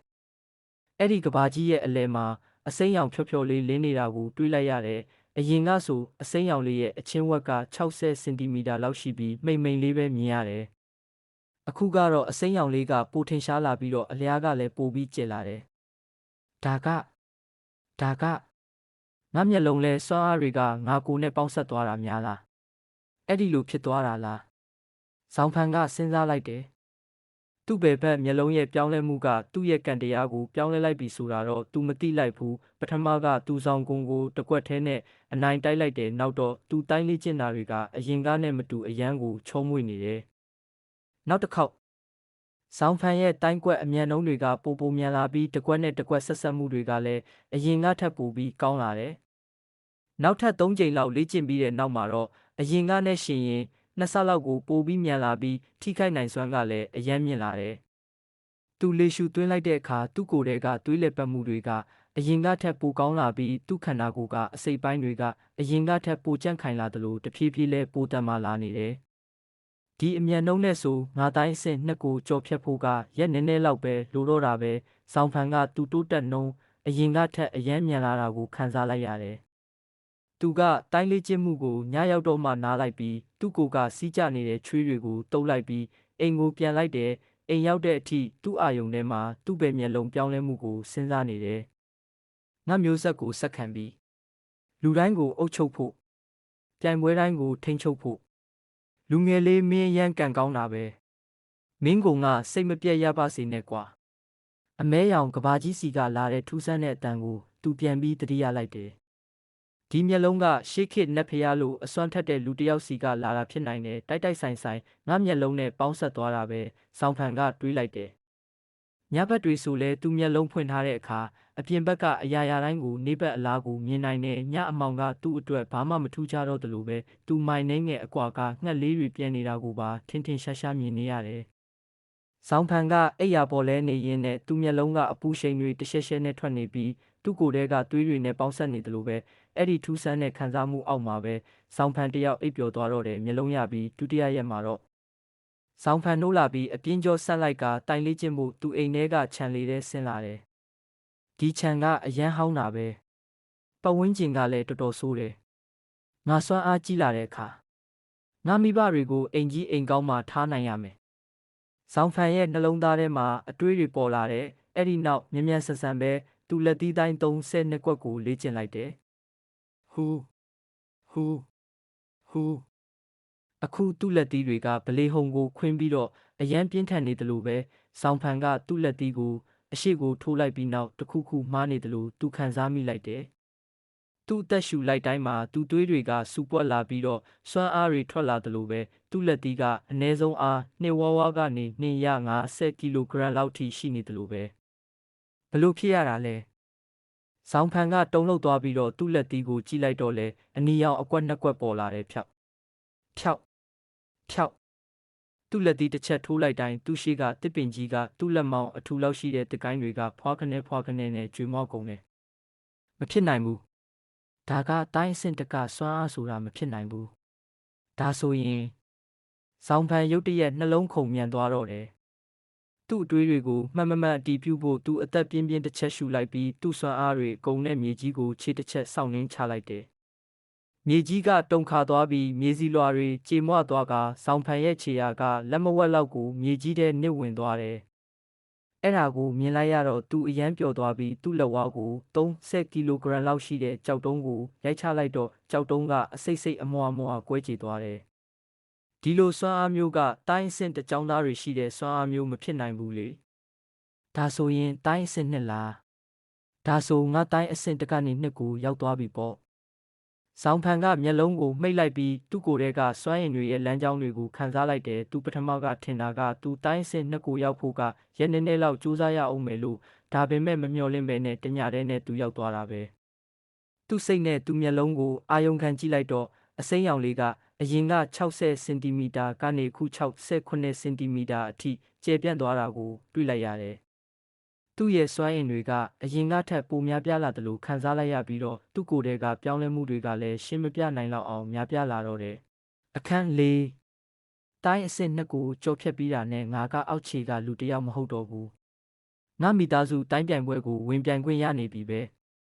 ။အဲ့ဒီကဘာကြီးရဲ့အလယ်မှာအစိမ်းရောင်ဖြောဖြောလေးလင်းနေတာကိုတွေးလိုက်ရတယ်။အရင်ကဆိုအစိမ်းရောင်လေးရဲ့အချင်းဝက်က60စင်တီမီတာလောက်ရှိပြီးမိန်လေးပဲမြင်ရတယ်။အခုကတော့အစိမ်းရောင်လေးကပိုထင်ရှားလာပြီးတော့အလျားကလည်းပိုပြီးကျယ်လာတယ်။ဒါကငါမျက်လုံးလဲစွမ်းအားတွေကငါကိုနဲ့ပေါင်းဆက်သွားတာများလားအဲ့ဒီလိုဖြစ်သွားတာလားဆောင်းဖန်ကစဉ်းစားလိုက်တယ်သူ့ဘယ်ဘက်မျက်လုံးရဲ့ပြောင်းလဲမှုကသူ့ရဲ့ကံတရားကိုပြောင်းလဲလိုက်ပြီဆိုတာတော့ तू မသိလိုက်ဘူးပထမကသူဆောင်ကုန်းကိုတကွက်ထဲနဲ့အနိုင်တိုက်လိုက်တယ်နောက်တော့ तू တိုင်းလေးကျင်တာတွေကအရင်ကနဲ့မတူအရန်ကိုချုံးမွေ့နေတယ် နောက်တစ်ခေါက်ဆောင်းဖန်ရဲ့တိုင်းကွက်အမြန်နှုံးတွေကပိုမြန်လာပြီးတစ်ကွက်နဲ့တစ်ကွက်ဆက်ဆက်မှုတွေကလည်းအရင်ကထပ်ပိုပြီးကောင်းလာတယ်။နောက်ထပ်3 ကြိမ်လောက်လေ့ကျင့်ပြီးတဲ့နောက်မှာတော့အရင်ကနဲ့ရှင်ရင်2 ဆလောက်ကိုပိုပြီးမြန်လာပြီးထိခိုက်နိုင်စွမ်းကလည်းအယမ်းမြင့်လာတယ်။သူလေရှူသွင်းလိုက်တဲ့အခါသူ့ကိုယ်ထဲကသွေးလည်ပတ်မှုတွေကအရင်ကထက်ပိုကောင်းလာပြီးသူ့ခန္ဓာကိုယ်ကအစိတ်ပိုင်းတွေကအရင်ကထက်ပိုကြန့်ခိုင်လာသလိုတဖြည်းဖြည်းလဲပိုတန်မာလာနေတယ်။ဒီအမြန်နှုံးနဲ့ဆိုငါတိုင်းအဆင့်2ကိုကြော်ဖြတ်ဖို့ကရက်နည်းနည်းလောက်ပဲလိုတော့တာပဲ။ဆောင်းဖန်ကသူ့တိုးတက်နှုံးအရင်ကထက်အယမ်းမြန်လာတာကိုခံစားလိုက်ရတယ်။သူကတိုင်းလေ့ကျင့်မှုကိုညရောက်တော့မှနားလိုက်ပြီးသူ့ကိုယ်ကစီးကျနေတဲ့ချွေးတွေကိုတုပ်လိုက်ပြီးအိမ်ကိုပြန်လိုက်တယ်။အိမ်ရောက်တဲ့အထိသူ့အာယုံထဲမှာသူ့ပဲမျက်လုံးပြောင်းလဲမှုကိုစဉ်းစားနေတယ်။ငါမျိုးဆက်ကိုဆက်ခံပြီးလူတိုင်းကိုအုပ်ချုပ်ဖို့ပြိုင်ပွဲတိုင်းကိုထိန်းချုပ်ဖို့လူငယ်လေးမင်းရမ်းကန်ကောင်းတာပဲမင်းကစိတ်မပြတ်ရပါစေနဲ့ကွာအမဲရောင်ကဘာကြီးစီကလာတဲ့ထူးဆန်းတဲ့အတန်ကိုသူပြန်ပြီးတတိယလိုက်တယ်ဒီမျက်လုံးကရှေးခေတ်နတ်ဖျားလို့အစွမ်းထက်တဲ့လူတစ်ယောက်စီကလာတာဖြစ်နိုင်တယ်တိုက်ဆိုင်ငါမျက်လုံးနဲ့ပေါင်းဆက်သွားတာပဲဆောင်းဖန်ကတွေးလိုက်တယ်ညဘက်တွေဆိုလဲသူမျက်လုံးဖွင့်ထားတဲ့အခါအပြင်ဘက်ကအရာရာတိုင်းကိုနေဘက်အလားကိုမြင်နိုင်တဲ့ညအမောင်ကသူ့အတွက်ဘာမှမထူးခြားတော့သလိုပဲသူမိုင်နှင်းငယ်အကွာကငှက်လေးတွေပြဲနေတာကိုပါထင်ထင်ရှားရှားမြင်နေရတယ်။ဆောင်းဖန်ကအိပ်ယာပေါ်လဲနေရင်းနဲ့သူ့မျက်လုံးကအပူရှိန်တွေတရှက်ရှက်နဲ့ထွက်နေပြီးသူ့ကိုယ်ထဲကသွေးတွေနဲ့ပေါင်းဆက်နေသလိုပဲအဲ့ဒီထူးဆန်းတဲ့ခံစားမှုအောက်မှာပဲဆောင်းဖန်တယောက်အိပ်ပျော်သွားတော့တယ်မျက်လုံးရပြီးဒုတိယရက်မှာတော့ဆောင်းဖန်နှိုးလာပြီးအပြင်းကြောဆက်လိုက်ကတိုင်လေးကျင့်မှုသူအိမ်ထဲကခြံလေးထဲဆင်းလာတယ်။ဒီခြံကအရန်ဟောင်းတာပဲ။ပတ်ဝန်းကျင်ကလည်းတော်တော်ဆိုးတယ်။ငါစွမ်းအားကြီးလာတဲ့အခါငါမိဘတွေကိုအိမ်ကြီးအိမ်ကောင်းမှထားနိုင်ရမယ်။ဆောင်းဖန်ရဲ့နှလုံးသားထဲမှာအတွေးတွေပေါ်လာတယ်။အဲ့ဒီနောက်မြန်ဆန်ပဲသူလက်သီးတိုင်း32ကွက်ကိုလေ့ကျင့်လိုက်တယ်။ဟူအခုသူ့လက်သီးတွေကဗလေဟုံကိုခွင်းပြီးတော့အရန်ပြင်းထန်နေတယ်လို့ပဲဆောင်းဖန်ကသူ့လက်သီးကိုအရှိကိုထိုးလိုက်ပြီးနောက်တစ်ခုမှားနေတယ်လို့သူခံစားမိလိုက်တယ်။သူ့အသက်ရှူလိုက်တိုင်းမှာသူ့သွေးတွေကစူပွက်လာပြီးတော့စွမ်းအားတွေထွက်လာတယ်လို့ပဲသူ့လက်သီးကအနည်းဆုံးအားနှိဝါကနေ250ကီလိုဂရမ်လောက်ထိရှိနေတယ်လို့ပဲဘလို့ဖြစ်ရတာလဲ။ဆောင်းဖန်ကတုံ့လှုပ်သွားပြီးတော့သူ့လက်သီးကိုကြည့်လိုက်တော့လေအနီရောင်အကွက်2ကွက်ပေါ်လာတယ်ဖြောက်သူ့လက်သီးတစ်ချက်ထိုးလိုက်တိုင်းသူ့ရှိကတစ်ပင်ကြီးကသူ့လက်မောင်းအထူလောက်ရှိတဲ့တကိုင်းတွေကဖွာခနဲ့နဲ့ကျွေမောက်ကုန်တယ်မဖြစ်နိုင်ဘူးဒါကတိုင်းအဆင့်တကစွမ်းအားဆိုတာမဖြစ်နိုင်ဘူးဒါဆိုရင်ဆောင်းဖန်ရုတ်တရက်နှလုံးခုန်မြန်သွားတော့တယ်သူ့အတွေးတွေကိုမှန်အတီးပြုတ်ဖို့သူအသက်ပြင်းတစ်ချက်ရှူလိုက်ပြီးသူ့စွမ်းအားတွေအကုန်နဲ့မြေကြီးကိုခြေတစ်ချက်စောင့်နှင်းချလိုက်တယ်မြေကြီးကတုန်ခါသွားပြီးမြေစီလွာတွေကြေမွသွားကဆောင်းဖန်ရဲ့ခြေရာကလက်မဝက်လောက်ကိုမြေကြီးထဲနစ်ဝင်သွားတယ်။အဲ့ဒါကိုမြင်လိုက်ရတော့သူအယမ်းပျော်သွားပြီးသူ့လက်ဝါးကို30ကီလိုဂရမ်လောက်ရှိတဲ့ကြောက်တုံးကိုရိုက်ချလိုက်တော့ကြောက်တုံးကအစိတ်အမွှာကွဲကြေသွားတယ်။ဒီလိုစွမ်းအားမျိုးကတိုင်းအဆင့်တကြောင်းသားတွေရှိတဲ့စွမ်းအားမျိုးမဖြစ်နိုင်ဘူးလေ။ဒါဆိုရင်တိုင်းအဆင့်2လား။ဒါဆိုငါတိုင်းအဆင့်1ကနေ2ကိုရောက်သွားပြီပေါ့။ဆောင်းဖန်ကမျက်လုံးကိုမှိတ်လိုက်ပြီးသူ့ကိုယ်ထဲကစွမ်းရည်တွေရဲ့လမ်းကြောင်းတွေကိုခံစားလိုက်တယ်သူပထမကထင်တာကသူတိုင်းအဆင့်2ကိုရောက်ဖို့ကရက်နည်းနည်းလောက်ကြိုးစားရအောင်မယ်လို့ဒါပေမဲ့မမျှော်လင့်ပဲနဲ့တညတည်းနဲ့သူရောက်သွားတာပဲသူ့စိတ်နဲ့သူ့မျက်လုံးကိုအာယုံခံကြည့်လိုက်တော့အစိမ်းရောင်လေးကအရင်က60စင်တီမီတာကနေခု68စင်တီမီတာအထိကျယ်ပြန့်သွားတာကိုတွေ့လိုက်ရတယ်သူ့ရဲ့စွမ်းအင်တွေကအရင်ကထက်ပိုများပြားလာတယ်လို့ခံစားလိုက်ရပြီးတော့သူ့ကိုယ်ထဲကပြောင်းလဲမှုတွေကလည်းရှင်းမပြနိုင်လောက်အောင်များပြားလာတော့တယ်။အခန်း၄တိုင်းအဆင့်2ကိုကြော်ဖြတ်ပြီးတာနဲ့ငါကအောက်ခြေကလူတစ်ယောက်မဟုတ်တော့ဘူး။ငါမိသားစုတိုင်းပြိုင်ပွဲကိုဝင်ပြိုင်ခွင့်ရနေပြီပဲ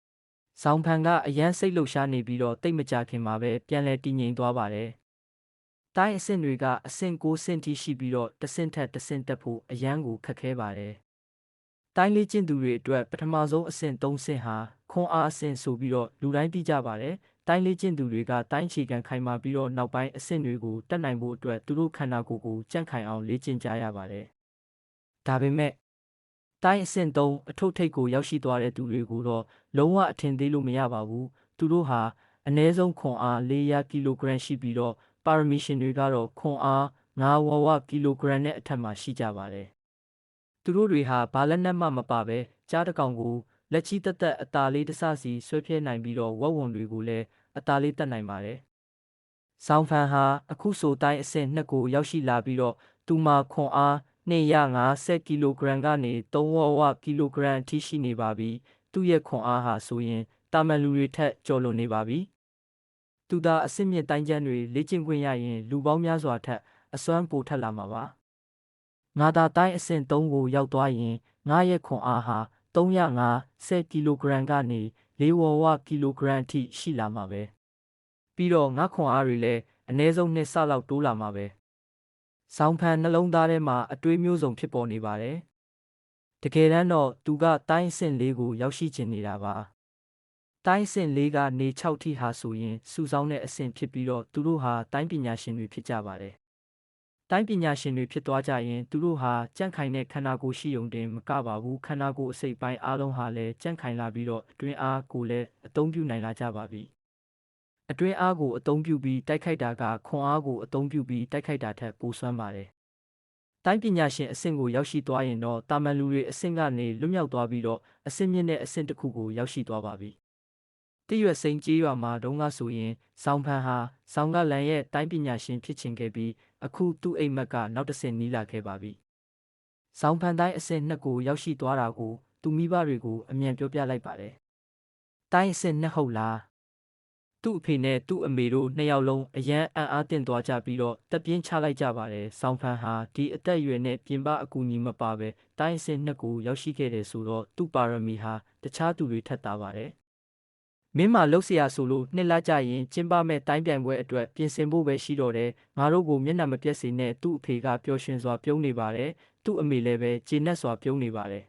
။ဆောင်းဖန်ကအရန်စိတ်လှုပ်ရှားနေပြီးတော့တိတ်မကြခင်မှာပဲပြန်လဲတည်ငြိမ်သွားပါတယ်။တိုင်းအဆင့်တွေကအဆင့်9ဆင့်ထိရှိပြီးတော့တစ်ဆင့်ထက်တစ်ဆင့်တက်ဖို့အရန်ကိုခက်ခဲပါတယ်။တိုင်းလေ့ကျင့်သူတွေအတွက်ပထမဆုံးအဆင့်3ဆင့်ဟာခွန်အားအဆင့်ဆိုပြီးတော့လူတိုင်းသိကြပါတယ်။တိုင်းလေ့ကျင့်သူတွေကတိုင်းခြေခံခိုင်မာပြီးတော့နောက်ပိုင်းအဆင့်တွေကိုတက်နိုင်ဖို့အတွက်သူတို့ခန္ဓာကိုယ်ကိုကြန့်ခိုင်အောင်လေ့ကျင့်ကြရပါတယ်။ဒါပေမဲ့တိုင်းအဆင့်3အထုပ်ထိပ်ကိုရောက်ရှိသွားတဲ့သူတွေကိုတော့လုံးဝအထင်သေးလို့မရပါဘူး။သူတို့ဟာအနည်းဆုံးခွန်အား400ကီလိုဂရမ်ရှိပြီးတော့ပါရမီရှင်တွေကတော့ခွန်အား ငါဝဝကီလိုဂရမ်နဲ့အထက်မှာရှိကြပါတယ်။သူတို့တွေဟာဘာလက်နက်မှမပါဘဲကြားတစ်ကောင်ကိုလက်ချီတက်တက်အသားလေးတစ်စစီဆွဲဖြဲနိုင်ပြီးတော့ဝက်ဝံတွေကိုလည်းအသားလေးတက်နိုင်ပါတယ်။ဆောင်းဖန်ဟာအခုဆိုတိုင်းအဆင့်2ကိုရောက်ရှိလာပြီးတော့သူမှာခွန်အား250ကီလိုဂရမ်ကနေ3ဝကီလိုဂရမ်အထိရှိနေပါပြီ။သူ့ရဲ့ခွန်အားဟာဆိုရင်တာမန်လူတွေထက်ကျော်လွန်နေပါပြီ။သူသာအဆင့်မြင့်တိုင်းကျမ်းတွေလေ့ကျင့်ခွင့်ရရင်လူပေါင်းများစွာထက်အစွမ်းပိုထက်လာမှာပါ။ငါသာတိုင်းအဆင့်3ကိုရောက်သွားရင်ငါရဲ့ခွန်အားဟာ350ကီလိုဂရမ်ကနေ4ဝကီလိုဂရမ်အထိရှိလာမှာပဲ။ပြီးတော့ငါခွန်အားတွေလည်းအနည်းဆုံး2ဆလောက်တိုးလာမှာပဲ။ဆောင်းဖန်နှလုံးသားထဲမှာအတွေးမျိုးစုံဖြစ်ပေါ်နေပါတယ်။တကယ်တမ်းတော့သူကတိုင်းအဆင့်4ကိုရောက်ရှိချင်နေတာပါ။တိုင်းအဆင့်4ကနေ6ထိဟာဆိုရင်စုဆောင်းတဲ့အဆင့်ဖြစ်ပြီးတော့သူတို့ဟာတိုင်းပညာရှင်တွေဖြစ်ကြပါတယ်။တိုင်းပညာရှင်တွေဖြစ်သွားကြရင်သူတို့ဟာကြန့်ခိုင်တဲ့ခန္ဓာကိုယ်ရှိုံတင်မကပါဘူးခန္ဓာကိုယ်အစိတ်ပိုင်းအားလုံးဟာလည်းကြန့်ခိုင်လာပြီးတော့အတွင်းအားကိုလည်းအသုံးပြုနိုင်လာကြပါပြီ။အတွင်းအားကိုအသုံးပြုပြီးတိုက်ခိုက်တာကခွန်အားကိုအသုံးပြုပြီးတိုက်ခိုက်တာထက်ပိုစွမ်းပါတယ်။တိုင်းပညာရှင်အဆင့်ကိုရောက်ရှိသွားရင်တော့တာမန်လူတွေအဆင့်ကနေလွတ်မြောက်သွားပြီးတော့အဆင့်မြင့်တဲ့အဆင့်တစ်ခုကိုရောက်ရှိသွားပါပြီ။တရွက်စိန်ကြေးရွာမှာတုန်းကဆိုရင်ဆောင်းဖန်ဟာဆောင်းကလန်ရဲ့တိုင်းပညာရှင်ဖြစ်ချင်ခဲ့ပြီးအခုသူ့အိမ်မက်ကနောက်တစ်ဆင့်နီးလာခဲ့ပါပြီ။ဆောင်းဖန်တိုင်းအဆင့်2ကိုရောက်ရှိသွားတာကိုသူမိဘတွေကိုအမြန်ပြောပြလိုက်ပါတယ်။တိုင်းအဆင့်2ဟုတ်လား။သူ့အဖေနဲ့သူ့အမေတို့နှစ်ယောက်လုံးအရန်အံ့အားသင့်သွားကြပြီးတော့တက်ပြင်းချလိုက်ကြပါတယ်။ဆောင်းဖန်ဟာဒီအသက်အရွယ်နဲ့ပြင်ပအကူအညီမပါပဲတိုင်းအဆင့်2ကိုရောက်ရှိခဲ့တယ်ဆိုတော့သူ့ပါရမီဟာတခြားသူတွေထက်သာပါတယ်။မင်းမလှုပ်เสียဆိုလို့နှစ်လကြရင်ကျင်းပမဲ့တိုင်းပြိုင်ပွဲအတွက်ပြင်ဆင်ဖို့ပဲရှိတော့တယ်ငါတို့ကိုမျက်နှာမပြတ်စေနဲ့သူ့အဖေကပျော်ရွှင်စွာပြုံးနေပါတယ်သူ့အမေလည်းပဲကျေနပ်စွာပြုံးနေပါတယ်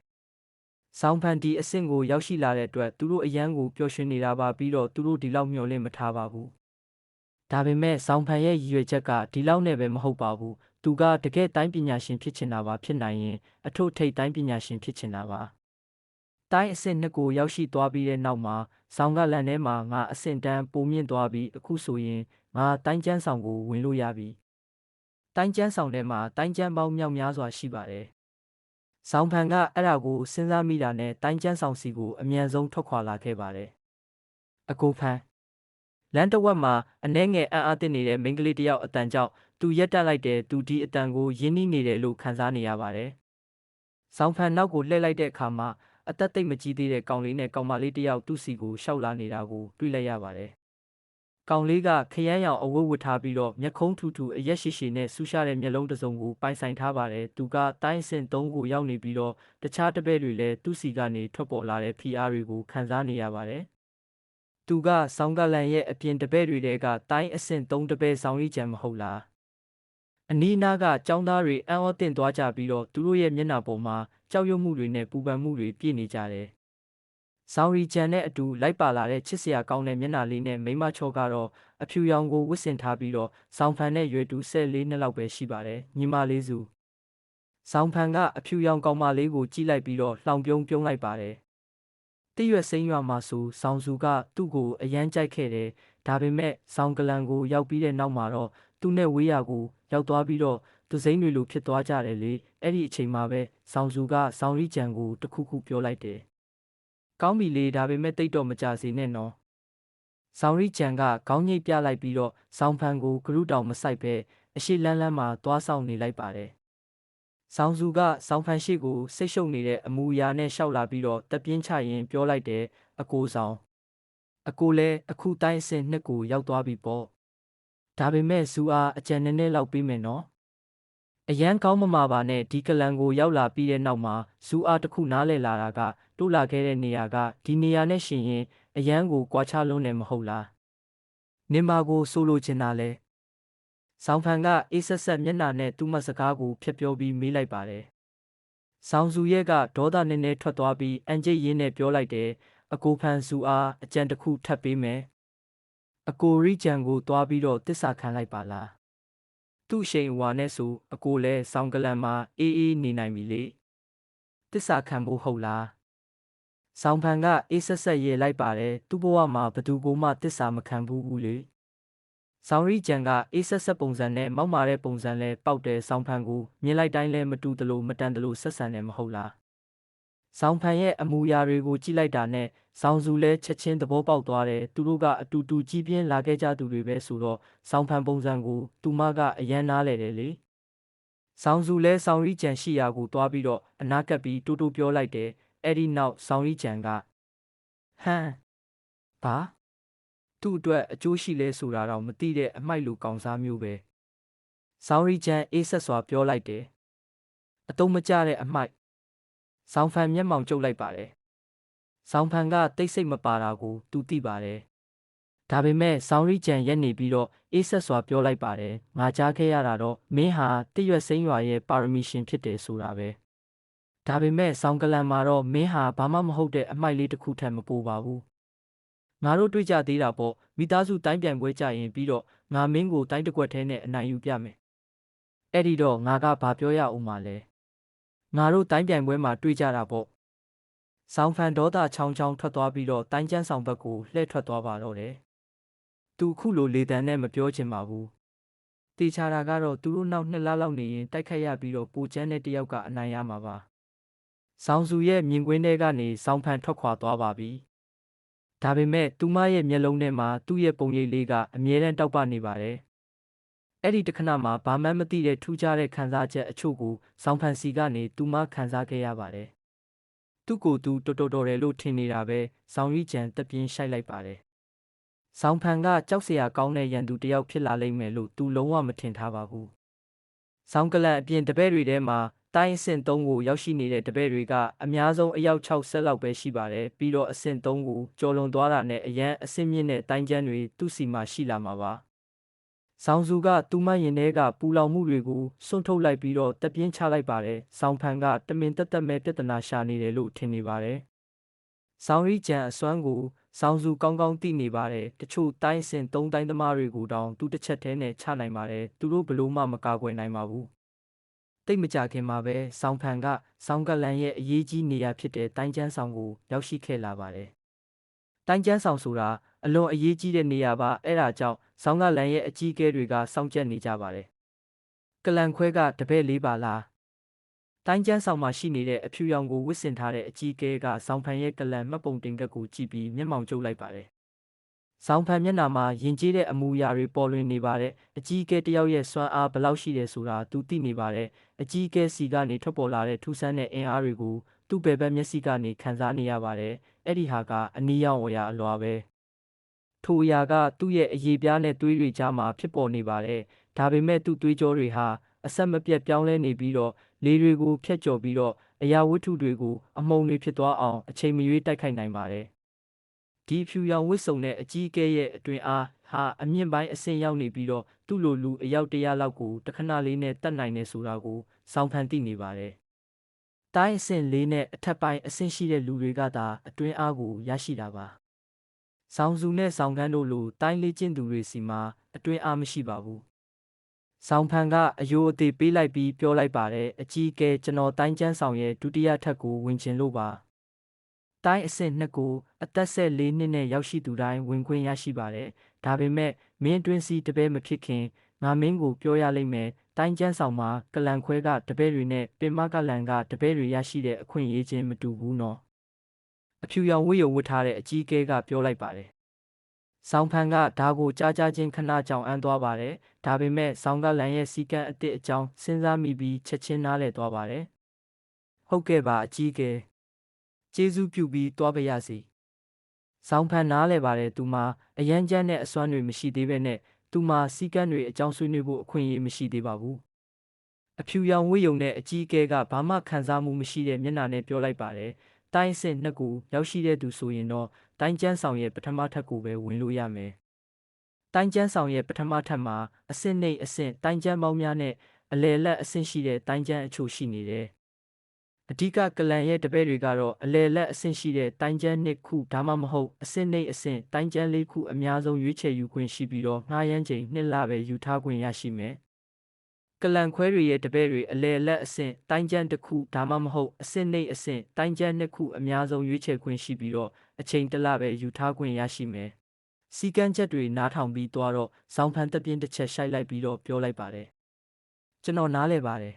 ဆောင်းဖန်ဒီအဆင့်ကိုရောက်ရှိလာတဲ့အတွက်သူတို့အရန်ကိုပျော်ရွှင်နေတာပါပြီးတော့သူတို့ဒီလောက်မျှော်လင့်မထားပါဘူးဒါပေမဲ့ဆောင်းဖန်ရဲ့ရည်ရွယ်ချက်ကဒီလောက်နဲ့ပဲမဟုတ်ပါဘူးသူကတကယ်တိုင်းပညာရှင်ဖြစ်ချင်တာပါဖြစ်နိုင်ရင်အထုပ်ထိပ်တိုင်းပညာရှင်ဖြစ်ချင်တာပါတိုင်းအဆင့်2ကိုရောက်ရှိသွားပြီးတဲ့နောက်မှာဆောင်းကလန်ထဲမှာငါအဆင့်တန်းပိုမြင့်သွားပြီးအခုဆိုရင်ငါတိုင်းကျန်းဆောင်ကိုဝင်လို့ရပြီတိုင်းကျန်းဆောင်ထဲမှာတိုင်းကျန်းပေါင်းမြောက်များစွာရှိပါတယ်ဆောင်းဖန်ကအဲ့ဒါကိုစဉ်းစားမိတာနဲ့တိုင်းကျန်းဆောင်စီကိုအမြန်ဆုံးထွက်ခွာလာခဲ့ပါတယ်အကိုဖန်လမ်းတစ်ဝက်မှာအနှဲငယ်အံ့အားသင့်နေတဲ့မိန်းကလေးတစ်ယောက်အတန်ကြောင့်သူရက်တက်လိုက်တယ်သူဒီအတန်ကိုရင်းနှီးနေတယ်လို့ခံစားနေရပါတယ်ဆောင်းဖန်နောက်ကိုလှည့်လိုက်တဲ့အခါမှာအသက်သိပ်မကြီးသေးတဲ့ကောင်လေးနဲ့ကောင်မလေးတစ်ယောက်သူ့စီကိုရှောက်လာနေတာကိုတွေ့လိုက်ရပါတယ်။ကောင်လေးကခရမ်းရောင်အဝတ်ဝတ်ထားပြီးတော့မျက်ခုံးထူထူအရက်ရှိရှိနဲ့ဆူရှာတဲ့မျက်လုံးတစ်စုံကိုပိုင်ဆိုင်ထားပါတယ်။သူကတိုင်းအဆင့်3ကိုရောက်နေပြီးတော့တခြားတပည့်တွေလည်းသူ့စီကနေထွက်ပေါ်လာတဲ့ဖိအားတွေကိုခံစားနေရပါတယ်။သူကဆောင်းကလန်ရဲ့အပြင်တပည့်တွေကတိုင်းအဆင့်3တပည့်ဆောင်ရိချံမဟုတ်လား။အနီးအနားကចောင်းသားတွေအံ့ဩသင့်သွားကြပြီးတော့သူတို့ရဲ့မျက်နှာပေါ်မှာကြောက်ရွံ့မှုတွေနဲ့ပူပန်မှုတွေပြည့်နေကြတယ်။ဆောင်းရီချန်နဲ့အတူလိုက်ပါလာတဲ့ချစ်စရာကောင်းတဲ့မျက်နှာလေးနဲ့မိမချောကတော့အဖြူရောင်ကိုဝတ်ဆင်ထားပြီးတော့ဆောင်းဖန်နဲ့ရွယ်တူ14နှစ်လောက်ပဲရှိပါတယ်။ညီမလေးစုဆောင်းဖန်ကအဖြူရောင်ကောင်မလေးကိုကြည့်လိုက်ပြီးတော့လှောင်ပြုံးလိုက်ပါတယ်။တရွက်စိမ်းရွာမှာဆိုဆောင်းစုကသူ့ကိုအရန်ကြိုက်ခဲ့တယ်။ဒါပေမဲ့ဆောင်းကလန်ကိုရောက်ပြီးတဲ့နောက်မှာတော့သူနဲ့ဝေးရာကိုရောက်သွားပြီးတော့သူစိမ့်တွေလိုဖြစ်သွားကြတယ်လေအဲ့ဒီအချိန်မှာပဲဆောင်းစုကဆောင်းရီချန်ကိုတခုခုပြောလိုက်တယ်ကောင်းပြီလေဒါပေမဲ့တိတ်တော့မကြစေနဲ့နော်ဆောင်းရီချန်ကခေါင်းညိတ်ပြလိုက်ပြီးတော့ဆောင်းဖန်ကိုဂရုတောင်မဆိုင်ပဲအရှိလန်းလန်းမှာသွားဆောင်နေလိုက်ပါတယ်ဆောင်းစုကဆောင်းဖန်ရှိကိုစိတ်ရှုပ်နေတဲ့အမူအရာနဲ့ရှောက်လာပြီးတော့တက်ပြင်းချရင်ပြောလိုက်တယ်အကိုဆောင်အကိုလည်းအခုတိုင်းအဆင့်2ကိုရောက်သွားပြီပေါ့ဒါပေမဲ့ဇူအားအကြံနည်းနည်းလောက်ပြီးမယ်နော်အရန်ကောင်းမမာပါနဲ့ဒီကလန်ကိုရောက်လာပြီးတဲ့နောက်မှာဇူအားတစ်ခုနားလဲလာတာကတိုးလာခဲ့တဲ့နေရာကဒီနေရာနဲ့ရှင်ရင်အရန်ကိုကွာခြားလုံးနေမဟုတ်လားနင်မာကိုဆိုလိုချင်တာလဲဆောင်းဖန်ကအေးဆက်ဆက်မျက်နှာနဲ့သူ့မစကားကိုဖျက်ပြောပြီးမေးလိုက်ပါတယ်ဆောင်းစုရဲ့ကဒေါသနည်းနည်းထွက်သွားပြီးအန်ကျိတ်ရင်းနဲ့ပြောလိုက်တယ်အကိုဖန်ဇူအားအကြံတစ်ခုထပ်ပေးမယ်အကိုရီချန်ကိုတွားပြီးတော့တစ္ဆာခံလိုက်ပါလားသူ့ရှိန်ဝါနဲ့ဆိုအကိုလည်းဆောင်းကလန်မှာအေးအေးနေနိုင်ပြီလေတစ္ဆာခံဖို့ဟုတ်လားဆောင်းဖန်ကအေးဆက်ဆက်ရေးလိုက်ပါတယ်သူ့ဘဝမှာဘသူကိုမှတစ္ဆာမခံဘူးလေ ဆောင်းရီကျန်ကအေးဆက်ဆက်ပုံစံနဲ့မောက်မာတဲ့ပုံစံလဲပေါက်တဲ့ဆောင်းဖန်ကိုမြင်လိုက်တိုင်းလဲမတူသလိုမတန်သလိုဆက်ဆံတယ်မဟုတ်လားဆောင်းဖန်ရဲ့အမူအရာတွေကိုကြည့်လိုက်တာနဲ့ဆောင်းစုလဲချက်ချင်းသဘောပေါက်သွားတယ်သူတို့ကအတူတူကြီးပြင်းလာခဲ့ကြသူတွေပဲဆိုတော့ဆောင်းဖန်ပုံစံကိုသူမကအယမ်းနားလဲတယ်လေဆောင်းစုလဲဆောင်းရီကျန်ရှိရာကိုတွားပြီးတော့အနာကပ်ပြီးတိုးတိုးပြောလိုက်တယ်အဲ့ဒီနောက်ဆောင်းရီကျန်ကဟမ်ဘာသူ့အတွက်အကျိုးရှိလဲဆိုတာတော့မသိတဲ့အမိုက်လူကောင်စားမျိုးပဲဆောင်းရီကျန်အေးဆက်စွာပြောလိုက်တယ်အတုံးမကျတဲ့အမိုက်ဆောင်းဖန်မျက်မှောင်ကျုပ်လိုက်ပါတယ်ဆောင်းဖန်ကတိတ်ဆိတ်မပါတာကိုသူသိပါတယ်ဒါပေမဲ့ဆောင်းရီကျန်ရက်နေပြီးတော့အေးဆက်စွာပြောလိုက်ပါတယ်ငါကြားခဲ့ရတာတော့မင်းဟာတရွက်စိမ်းရွာရဲ့ပါရမီရှင်ဖြစ်တယ်ဆိုတာပဲဒါပေမဲ့ဆောင်းကလန်မှာတော့မင်းဟာဘာမှမဟုတ်တဲ့အမိုက်လေးတစ်ခုထက်မပိုပါဘူးငါတို့တွေ့ကြသေးတာပေါ့မိသားစုတိုင်းပြိုင်ပွဲကြရင်ပြီးတော့ငါမင်းကိုတိုင်းတစ်ကွက်ထဲနဲ့အနိုင်ယူပြမယ်အဲ့ဒီတော့ငါကဘာပြောရအောင်မလဲငါတို့တိုင်းပြိုင်ပွဲမှာတွေ့ကြတာပေါ့ဆောင်းဖန်ဒေါသချောင်းချောင်းထွက်သွားပြီးတော့တိုင်းကျန်းဆောင်ဘက်ကိုလှည့်ထွက်သွားပါတော့တယ်သူခုလိုလေတံနဲ့မပြောချင်ပါဘူးတေချာတာကတော့သူတို့နောက်2 လလောက်နေရင်တိုက်ခတ်ရပြီးတော့ပူချမ်းတဲ့တယောက်ကအနိုင်ရမှာပါဆောင်းစုရဲ့မြင်ကွင်းထဲကနေဆောင်းဖန်ထွက်ခွာသွားပါပြီဒါပေမဲ့သူမရဲ့မျက်လုံးထဲမှာသူ့ရဲ့ပုံရိပ်လေးကအမြဲတမ်းတောက်ပနေပါတယ်အဲ့ဒီတခဏမှာဘာမှမသိတဲ့ထူးခြားတဲ့ခံစားချက်အချို့ကိုဆောင်းဖန်စီကနေသူမခံစားခဲ့ရပါတယ်သူ့ကိုယ်သူတော်တယ်လို့ထင်နေတာပဲဆောင်းရီကျန်တက်ပြင်းရှိုက်လိုက်ပါတယ်ဆောင်းဖန်ကကြောက်စရာကောင်းတဲ့ရန်သူတစ်ယောက်ဖြစ်လာလိမ့်မယ်လို့သူလုံးဝမထင်ထားပါဘူးဆောင်းကလန်အပြင်တပည့်တွေထဲမှာတိုင်းအဆင့်3ကိုရောက်ရှိနေတဲ့တပည့်တွေကအများဆုံးအယောက်60လောက်ပဲရှိပါတယ်ပြီးတော့အဆင့်3ကိုကျော်လွန်သွားတာနဲ့အရန်အဆင့်မြင့်တဲ့တိုင်းကျန်းတွေသူ့စီမှာရှိလာမှာပါဆောင်းစုကသူမရင်ထဲကပူလောင်မှုတွေကိုစွန့်ထုတ်လိုက်ပြီးတော့တက်ပြင်းချလိုက်ပါတယ်ဆောင်းဖန်ကတမင်တက်တက်မဲ့ပြဿနာရှာနေတယ်လို့ထင်နေပါတယ်ဆောင်းရီကျန်အစွမ်းကိုဆောင်းစုကောင်းကောင်းသိနေပါတယ်တချို့တိုင်းအဆင့်3တိုင်းသမားတွေကိုတောင်သူတစ်ချက်တည်းနဲ့ချနိုင်ပါတယ်သူတို့ဘလို့မှမကာကွယ်နိုင်ပါဘူးတိတ်မကြခင်မှာပဲဆောင်းဖန်ကဆောင်းကလန်ရဲ့အရေးကြီးနေရာဖြစ်တဲ့တိုင်းကျန်းဆောင်ကိုရောက်ရှိခဲ့လာပါတယ်တိုင်းကျန်းဆောင်ဆိုတာအလွန်အရေးကြီးတဲ့နေရာပါအဲ့ဒါကြောင့်ဆောင်းကလန်ရဲ့အကြီးအကဲတွေကစောင့်ကြပ်နေကြပါတယ်ကလန်ခွဲကတပည့်လေးပါလားတိုင်းကျန်းဆောင်မှာရှိနေတဲ့အဖြူရောင်ကိုဝစ်ဆင်ထားတဲ့အကြီးအကဲကဆောင်းဖန်ရဲ့ကလန်မှတ်ပုံတင်ကတ်ကိုကြည့်ပြီးမျက်မှောင်ကျုပ်လိုက်ပါတယ်ဆောင်းဖန်မျက်နှာမှာယဉ်ကျေးတဲ့အမူအရာတွေပေါ်လွင်နေပါတယ်အကြီးအကဲတယောက်ရဲ့စွမ်းအားဘယ်လောက်ရှိတယ်ဆိုတာသူသိနေပါတယ်အကြီးအကဲစီကနေထွက်ပေါ်လာတဲ့ထူးဆန်းတဲ့အင်အားတွေကိုသူ့ဘယ်ဘက်မျက်စိကနေခံစားနေရပါတယ်အဲ့ဒီဟာကအနီးရောက်ဝရာအလွာပဲထိုအရာကသူ့ရဲ့အရေးပြားနဲ့သွေးတွေကြားမှာဖြစ်ပေါ်နေပါတယ်ဒါပေမဲ့သူ့သွေးကြောတွေဟာအဆက်မပြတ်ပြောင်းလဲနေပြီးတော့လေတွေကိုဖျက်ကျော်ပြီးတော့အရာဝတ္ထုတွေကိုအမုံတွေဖြစ်သွားအောင်အချိန်မရွေးတိုက်ခိုက်နိုင်ပါတယ်ဒီဖြူရောင်ဝစ်စုံတဲ့အကြီးအကဲရဲ့အတွင်အားဟာအမြင့်ပိုင်းအဆင့်ရောက်နေပြီးတော့သူ့လိုလူအယောက်100လောက်ကိုတခဏလေးနဲ့တတ်နိုင်နေဆိုတာကိုစောင်းဖန်သိနေပါတယ်တိုင်းအဆင့်4နဲ့အထက်ပိုင်းအဆင့်ရှိတဲ့လူတွေကသာအတွင်အားကိုရရှိတာပါဆောင်းစုနဲ့ဆောင်းကန်းတို့လိုတိုင်းလေးကျင့်သူတွေစီမှာအတွင်အားမရှိပါဘူးဆောင်းဖန်ကအယိုးအသေးပေးလိုက်ပြီးပြောလိုက်ပါတယ်အကြီးအကဲကျွန်တော်တိုင်းကျန်းဆောင်ရဲ့ဒုတိယထပ်ကိုဝင်ချင်လို့ပါတိုင်းအဆင့်2ကိုအသက်14နှစ်နဲ့ရောက်ရှိသူတိုင်းဝင်ခွင့်ရရှိပါတယ်ဒါပေမဲ့မင်းတွင်းစီတပည့်မဖြစ်ခင်ငါမင်းကိုပြောရလိမ့်မယ်တိုင်းကျန်းဆောင်မှာကလန်ခွဲကတပည့်တွေနဲ့ပင်မကလန်ကတပည့်တွေရရှိတဲ့အခွင့်အရေးချင်းမတူဘူးနော်အဖြူရောင်ဝတ်ရုံဝတ်ထားတဲ့အကြီးအကဲကပြောလိုက်ပါတယ်ဆောင်းဖန်ကဒါကိုကြားချင်းခဏကြောင်အန်းသွားပါတယ်ဒါပေမဲ့ဆောင်းကလန်ရဲ့စီကံအစ်စ်အကြောင်းစဉ်းစားမိပြီးချက်ချင်းနားလည်သွားပါတယ်ဟုတ်ကဲ့ပါအကြီးအကဲကျေးဇူးပြုပြီးသွားပါရစေဆောင်းဖန်နားလည်ပါတယ်သူမှာအရန်ကျန်းတဲ့အစွမ်းတွေမရှိသေးပဲနဲ့သူမှာစီကံတွေအကြောင်းဆွေးနွေးဖို့အခွင့်အရေးမရှိသေးပါဘူးအဖြူရောင်ဝတ်ရုံနဲ့အကြီးအကဲကဘာမှခံစားမှုမရှိတဲ့မျက်နှာနဲ့ပြောလိုက်ပါတယ်တိုင်းအဆင့်2ကိုရောက်ရှိတဲ့သူဆိုရင်တော့တိုင်းကျန်းဆောင်ရဲ့ပထမထပ်ကိုပဲဝင်လို့ရမယ်။တိုင်းကျန်းဆောင်ရဲ့ပထမထပ်မှာအဆင့်နှိပ်အဆင့်တိုင်းကျန်းပေါင်းများနဲ့အလယ်လက်အဆင့်ရှိတဲ့တိုင်းကျန်းအချို့ရှိနေတယ်။အဓိကကလန်ရဲ့တပည့်တွေကတော့အလယ်လက်အဆင့်ရှိတဲ့တိုင်းကျန်း2ခုဒါမှမဟုတ်အဆင့်နှိပ်အဆင့်တိုင်းကျန်း4ခုအများဆုံးရွေးချယ်ယူခွင့်ရှိပြီးတော့ငှားရမ်းချိန်2လပဲယူထားခွင့်ရရှိမယ်။ကလန်ခွဲတွေရဲ့တပည့်တွေအလယ်လက်အဆင့်တိုင်းကျန်းတစ်ခုဒါမှမဟုတ်အဆင့်နှိပ်အဆင့်တိုင်းကျန်း2ခုအများဆုံးရွေးချယ်ခွင့်ရှိပြီးတော့အချိန်1လပဲယူထားခွင့်ရရှိမယ် စီကန်းချက်တွေနားထောင်ပြီးသွားတော့ဇောင်ဖန်တပြင်းတစ်ချက်ရှိုက်လိုက်ပြီးတော့ပြောလိုက်ပါတယ်ကျွန်တော်နားလဲပါတယ်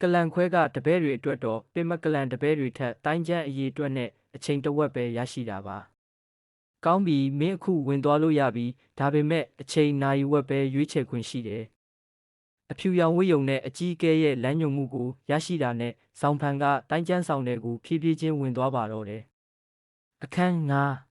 ကလန်ခွဲကတပည့်တွေအတွက်တော့ပင်မကလန်တပည့်တွေထက်တိုင်းကျန်းအရေးအတွက်နဲ့အချိန်တစ်ဝက်ပဲရရှိတာပါကောင်းပြီမင်းအခုဝင်သွားလို့ရပြီဒါပေမဲ့အချိန်နာရီဝက်ပဲရွေးချယ်ခွင့်ရှိတယ်အဖြူရောင်ဝိယုံနဲ့အကြီးအကဲရဲ့လမ်းညွှန်မှုကိုရရှိတာနဲ့ဇောင်ဖန်ကတိုင်းကျန်းဆောင်တွေကိုဖြည်းဖြည်းချင်းဝင်သွားပါတော့တယ်အခန်း9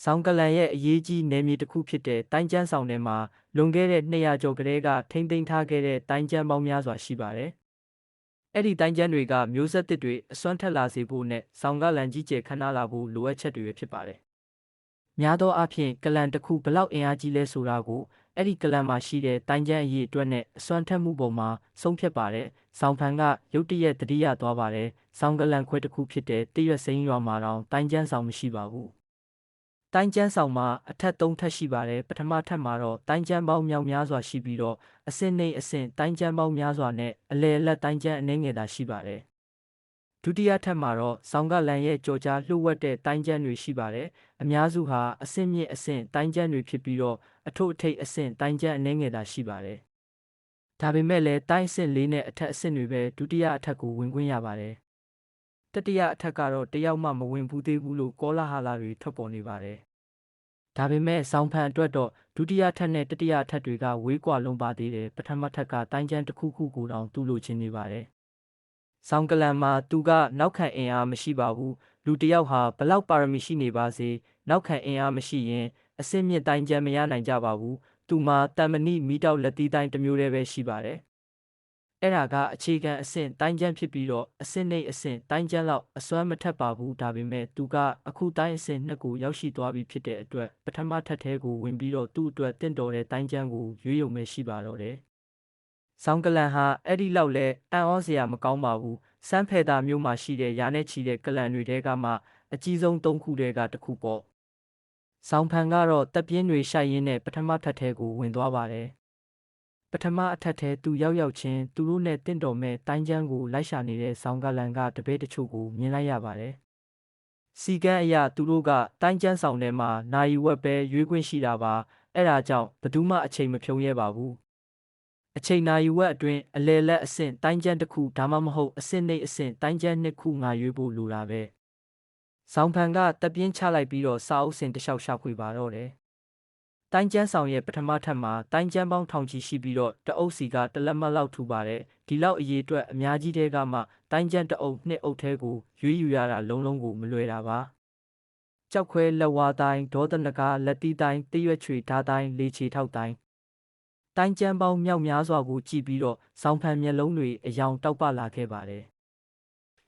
ဆောင်းကလန်ရဲ့အရေးကြီးနယ်မြေတစ်ခုဖြစ်တဲ့တိုင်းကျန်းဆောင်ထဲမှာလွန်ခဲ့တဲ့200ကျော်ကလေးကထိမ့်သိမ်းထားခဲ့တဲ့တိုင်းကျန်းပေါင်းများစွာရှိပါတယ်။အဲ့ဒီတိုင်းကျန်းတွေကမျိုးဆက်သစ်တွေအစွမ်းထက်လာစေဖို့နဲ့ဆောင်းကလန်ကြီးကျယ်ခမ်းနားလာဖို့လိုအပ်ချက်တွေဖြစ်ပါတယ်။များသောအားဖြင့်ကလန်တစ်ခုဘလောက်အင်အားကြီးလဲဆိုတာကိုအဲ့ဒီကလန်မှာရှိတဲ့တိုင်းကျန်းအရေးအတွက်နဲ့အစွမ်းထက်မှုပုံမှာဆုံးဖြတ်ပါတယ်။ဆောင်းဖန်ကရုတ်တရက်တတိယသွားပါတယ်။ဆောင်းကလန်ခွဲတစ်ခုဖြစ်တဲ့တရွက်စိမ်းရွာမှာတော့တိုင်းကျန်းဆောင်မရှိပါဘူး။တိုင်းကျန်းဆောင်မှာအထက်3ထပ်ရှိပါတယ်ပထမထပ်မှာတော့တိုင်းကျန်းပေါင်းမြောက်များစွာရှိပြီးတော့အဆင့်နှိမ့်အဆင့်တိုင်းကျန်းပေါင်းများစွာနဲ့အလယ်အလတ်တိုင်းကျန်းအနည်းငယ်သာရှိပါတယ်ဒုတိယထပ်မှာတော့ဆောင်းကလန်ရဲ့ကြော်ကြားလှုပ်ဝက်တဲ့တိုင်းကျန်းတွေရှိပါတယ်အများစုဟာအဆင့်မြင့်အဆင့်တိုင်းကျန်းတွေဖြစ်ပြီးတော့အထုပ်အထိပ်အဆင့်တိုင်းကျန်းအနည်းငယ်သာရှိပါတယ်ဒါပေမဲ့လည်းတိုင်းအဆင့်၄နဲ့အထက်အဆင့်တွေပဲဒုတိယအထက်ကိုဝင်ခွင့်ရပါတယ်တတိယအထက်ကတော့တယောက်မှမဝင်ဘူးသေးဘူးလို့ကောလာဟလတွေထွက်ပေါ်နေပါတယ်ဒါပေမဲ့ဆောင်းဖန်အတွက်တော့ဒုတိယထပ်နဲ့တတိယထပ်တွေကဝေးကွာလုံးပါသေးတယ်ပထမထပ်ကတိုင်းကျန်းတစ်ခုခုကိုတောင်တူလို့ချင်းနေပါတယ်ဆောင်းကလန်မှာသူကနောက်ခံအင်အားမရှိပါဘူးလူတစ်ယောက်ဟာဘလောက်ပါရမီရှိနေပါစေနောက်ခံအင်အားမရှိရင်အစင်းမြင့်တိုင်းကျန်းမရနိုင်ကြပါဘူးသူမှာတန်မဏိမီတောက်လက်သီးတိုင်းတစ်မျိုးတည်းပဲရှိပါတယ်အဲ့ဒါကအခြေခံအဆင့်တိုင်းကျန်းဖြစ်ပြီးတော့အဆင့်နှိမ့်အဆင့်တိုင်းကျန်းလောက်အစွမ်းမထက်ပါဘူးဒါပေမဲ့သူကအခုတိုင်းအဆင့်2ကိုရောက်ရှိသွားပြီဖြစ်တဲ့အတွက်ပထမထပ်ထဲကိုဝင်ပြီးတော့သူ့အတွက်တင့်တော်တဲ့တိုင်းကျန်းကိုရွေးရုံပဲရှိပါတော့တယ်။ဆောင်းကလန်ဟာအဲ့ဒီလောက်လဲအံ့ဩစရာမကောင်းပါဘူး။စမ်းဖယ်တာမျိုးမှာရှိတဲ့ရာနဲ့ချီတဲ့ကလန်တွေတဲကမှအကြီးဆုံး3ခုတဲကတစ်ခုပေါ့။ဆောင်းဖန်ကတော့တပ်ပြင်းတွေရှိုက်ရင်းနဲ့ပထမထပ်ထဲကိုဝင်သွားပါတယ်။ပထမအထက်ထဲသူရောက်ချင်းသူတို့နဲ့တင့်တော်မဲ့တိုင်းကျန်းကိုလိုက်ရှာနေတဲ့ဆောင်းကလန်ကတပည့်တချို့ကိုမြင်လိုက်ရပါတယ်။စီကန်းအရာသူတို့ကတိုင်းကျန်းဆောင်ထဲမှာနိုင်ဝက်ပဲရွေးခွင့်ရှိတာပါအဲ့ဒါကြောင့်ဘယ်သူမှအချိန်မဖြုံးရဲပါဘူး။အချိန်နိုင်ဝက်အတွင်းအလဲလက်အဆင့်တိုင်းကျန်းတစ်ခုဒါမှမဟုတ်အဆင့်နှိမ့်အဆင့်တိုင်းကျန်း2ခုငါရွေးဖို့လိုတာပဲ။ဆောင်းဖန်ကတပ်ပြင်းချလိုက်ပြီးတော့စာအုပ်စင်တစ်လျှောက်ရှာဖွေပါတော့တယ်။တိုင်းကျန်းဆောင်ရဲ့ပထမထပ်မှာတိုင်းကျန်းပေါင်းထောင်ချီရှိပြီးတော့တအုပ်စီကတလက်မလောက်ထူပါတယ်ဒီလောက်အရေးအတွက်အများကြီးတဲကမှတိုင်းကျန်းတအုပ်နှစ်အုပ်ထဲကိုရွေးယူရတာလုံးလုံးကိုမလွယ်တာပါကြောက်ခွဲလက်ဝါးတိုင်းဒေါသနဂါလက်တီးတိုင်းတရွက်ချွေဓာတိုင်းလေချေထောက်တိုင်းတိုင်းကျန်းပေါင်းမြောက်များစွာကိုကြည့်ပြီးတော့ဇောင်ဖန်မျက်လုံးတွေအယောင်တောက်ပလာခဲ့ပါတယ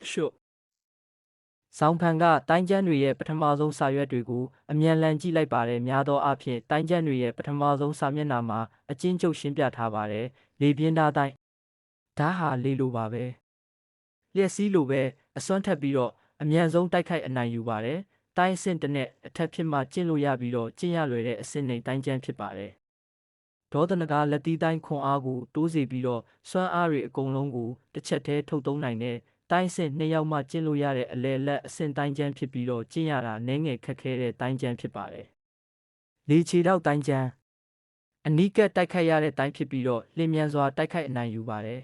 ်ရှု့ဆောင်းဖန်ကတိုင်းကျန်းတွေရဲ့ပထမဆုံးစာရွက်တွေကိုအမြန်လန်ကြည့်လိုက်ပါတယ်များသောအားဖြင့်တိုင်းကျန်းတွေရဲ့ပထမဆုံးစာမျက်နှာမှာအကျဉ်းချုပ်ရှင်းပြထားပါတယ်လေပြင်းသားတိုင်းဓာတ်ဟာလေလိုပါပဲလျက်စီးလိုပဲအစွမ်းထက်ပြီးတော့အမြန်ဆုံးတိုက်ခိုက်အနိုင်ယူပါတယ်တိုင်းအဆင့်တစ်နဲ့အထက်ဖြစ်မှကျင့်လို့ရပြီးတော့ကျင့်ရလွယ်တဲ့အဆင့်နဲ့တိုင်းကျန်းဖြစ်ပါတယ်ဒေါသနဂါလက်တီးတိုင်းခွန်အားကိုတိုးစေပြီးတော့စွမ်းအားတွေအကုန်လုံးကိုတစ်ချက်တည်းထုတ်သုံးနိုင်တဲ့တိုင်းစစ်2ယောက်မှကျင့်လို့ရတဲ့အလဲလက်အဆင့်တိုင်းကျန်းဖြစ်ပြီးတော့ကျင့်ရတာနည်းငယ်ခက်ခဲတဲ့တိုင်းကျန်းဖြစ်ပါတယ်။လေချေတော့တိုင်းကျန်းအနီးကပ်တိုက်ခိုက်ရတဲ့တိုင်းဖြစ်ပြီးတော့လျင်မြန်စွာတိုက်ခိုက်အနိုင်ယူပါတယ်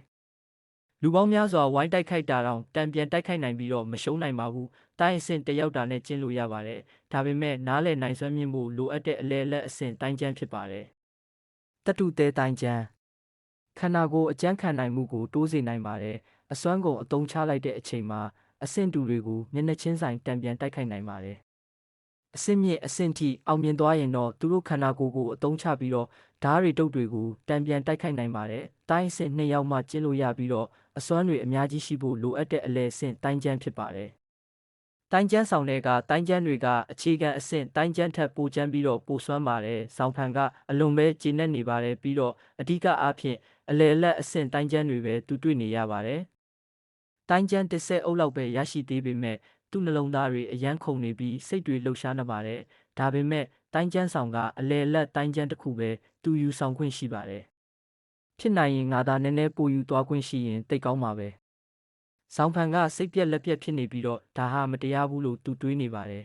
။လူပေါင်းများစွာဝိုင်းတိုက်ခိုက်တာတောင်တံပြန်တိုက်ခိုက်နိုင်ပြီးတော့မရှုံးနိုင်ပါဘူး။တိုင်းအဆင့်1ယောက်တာနဲ့ကျင့်လို့ရပါတယ်။ဒါပေမဲ့နားလည်နိုင်စွမ်းမြင့်ဖို့လိုအပ်တဲ့အလဲလက်အဆင့်တိုင်းကျန်းဖြစ်ပါတယ်။တတုသေးတိုင်းကျန်းခန္ဓာကိုယ်အကျန်းခံနိုင်မှုကိုတိုးစေနိုင်ပါတယ်။အစွမ်းကုန်အသုံးချလိုက်တဲ့အချိန်မှာအဆင့်တူတွေကိုမျက်နှာချင်းဆိုင်တံပြန်တိုက်ခိုက်နိုင်ပါတယ်။အဆင့်မြင့်အဆင့်ထိအောင်မြင်သွားရင်တော့သူတို့ခန္ဓာကိုယ်ကိုအသုံးချပြီးတော့ဓာတ်တွေတုပ်တွေကိုတံပြန်တိုက်ခိုက်နိုင်ပါတယ်။တိုင်းအဆင့်2ယောက်မှကျင့်လို့ရပြီးတော့အစွမ်းတွေအများကြီးရှိဖို့လိုအပ်တဲ့အလဲအဆင့်တိုင်းကျန်းဖြစ်ပါတယ်။တိုင်းကျန်းဆောင်တဲ့ကတိုင်းကျန်းတွေကအခြေခံအဆင့်တိုင်းကျန်းထက်ပိုကျန်းပြီးတော့ပိုစွမ်းပါတယ်။ဆောင်းဖန်ကအလွန်ပဲကျေနပ်နေပါတယ်ပြီးတော့အဓိကအားဖြင့်အလဲအလက်အဆင့်တိုင်းကျန်းတွေပဲသူတွေ့နေရပါတယ်။တိုင်းကျန်း30အုပ်လောက်ပဲရရှိသေးပေမဲ့သူ့နှလုံးသားတွေအယမ်းခုန်နေပြီးစိတ်တွေလှုပ်ရှားနေပါတယ်။ဒါပေမဲ့တိုင်းကျန်းဆောင်ကအလဲအလက်တိုင်းကျန်းတစ်ခုပဲသူယူဆောင်ခွင့်ရှိပါတယ်။ဖြစ်နိုင်ရင်ငါသာနည်းနည်းပိုယူသွားခွင့်ရှိရင်တိတ်ကောင်းပါပဲ။ဆောင်းဖန်ကစိတ်ပြက်လက်ပြက်ဖြစ်နေပြီးတော့ဒါဟာမတရားဘူးလို့သူတွေးနေပါတယ်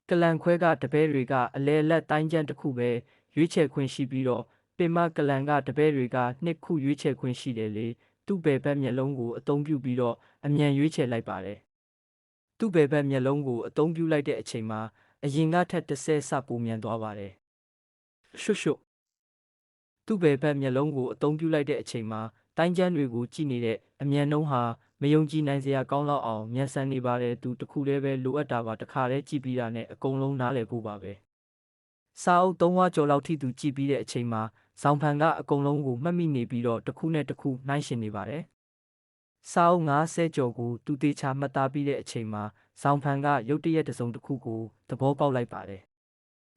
ကလန်ခွဲကတပဲတွေကအလဲလက်တိုင်းကျန်းတစ်ခုပဲရွေးချယ်ခွင့်ရှိပြီးတော့ပင်မကလန်ကတပဲတွေကနှစ်ခုရွေးချယ်ခွင့်ရှိတယ်လေသူ့ဘယ်ဘက်မျက်လုံးကိုအသုံးပြုပြီးတော့အမြန်ရွေးချယ်လိုက်ပါတယ်သူ့ဘယ်ဘက်မျက်လုံးကိုအသုံးပြုလိုက်တဲ့အချိန်မှာအရင်ကထက်10ဆပိုမြန်သွားပါတယ်ရှုပ်သူ့ဘယ်ဘက်မျက်လုံးကိုအသုံးပြုလိုက်တဲ့အချိန်မှာတိုင်းကျန်းတွေကိုကြည့်နေတဲ့အမြန်နှုံးဟာမယုံကြည်နိုင်စရာကောင်းလောက်အောင်မြန်ဆန်နေပါတယ်သူတခုတည်းပဲလိုအပ်တာပါတခါတည်းကြည့်ပြီးတာနဲ့အကုန်လုံးနားလည်ဖို့ပါပဲစာအုပ်3ဝါကျော်လောက်ထိသူကြည့်ပြီးတဲ့အချိန်မှာဇောင်ဖန်ကအကုန်လုံးကိုမှတ်မိနေပြီးတော့တစ်ခုနဲ့တစ်ခုနှိုင်းယှဉ်နေပါတယ်စာအုပ်50ကျော်ကိုသူတေချာမှတ်သားပြီးတဲ့အချိန်မှာဇောင်ဖန်ကရုတ်တရက်တစ်စုံတစ်ခုကိုသဘောပေါက်လိုက်ပါတယ်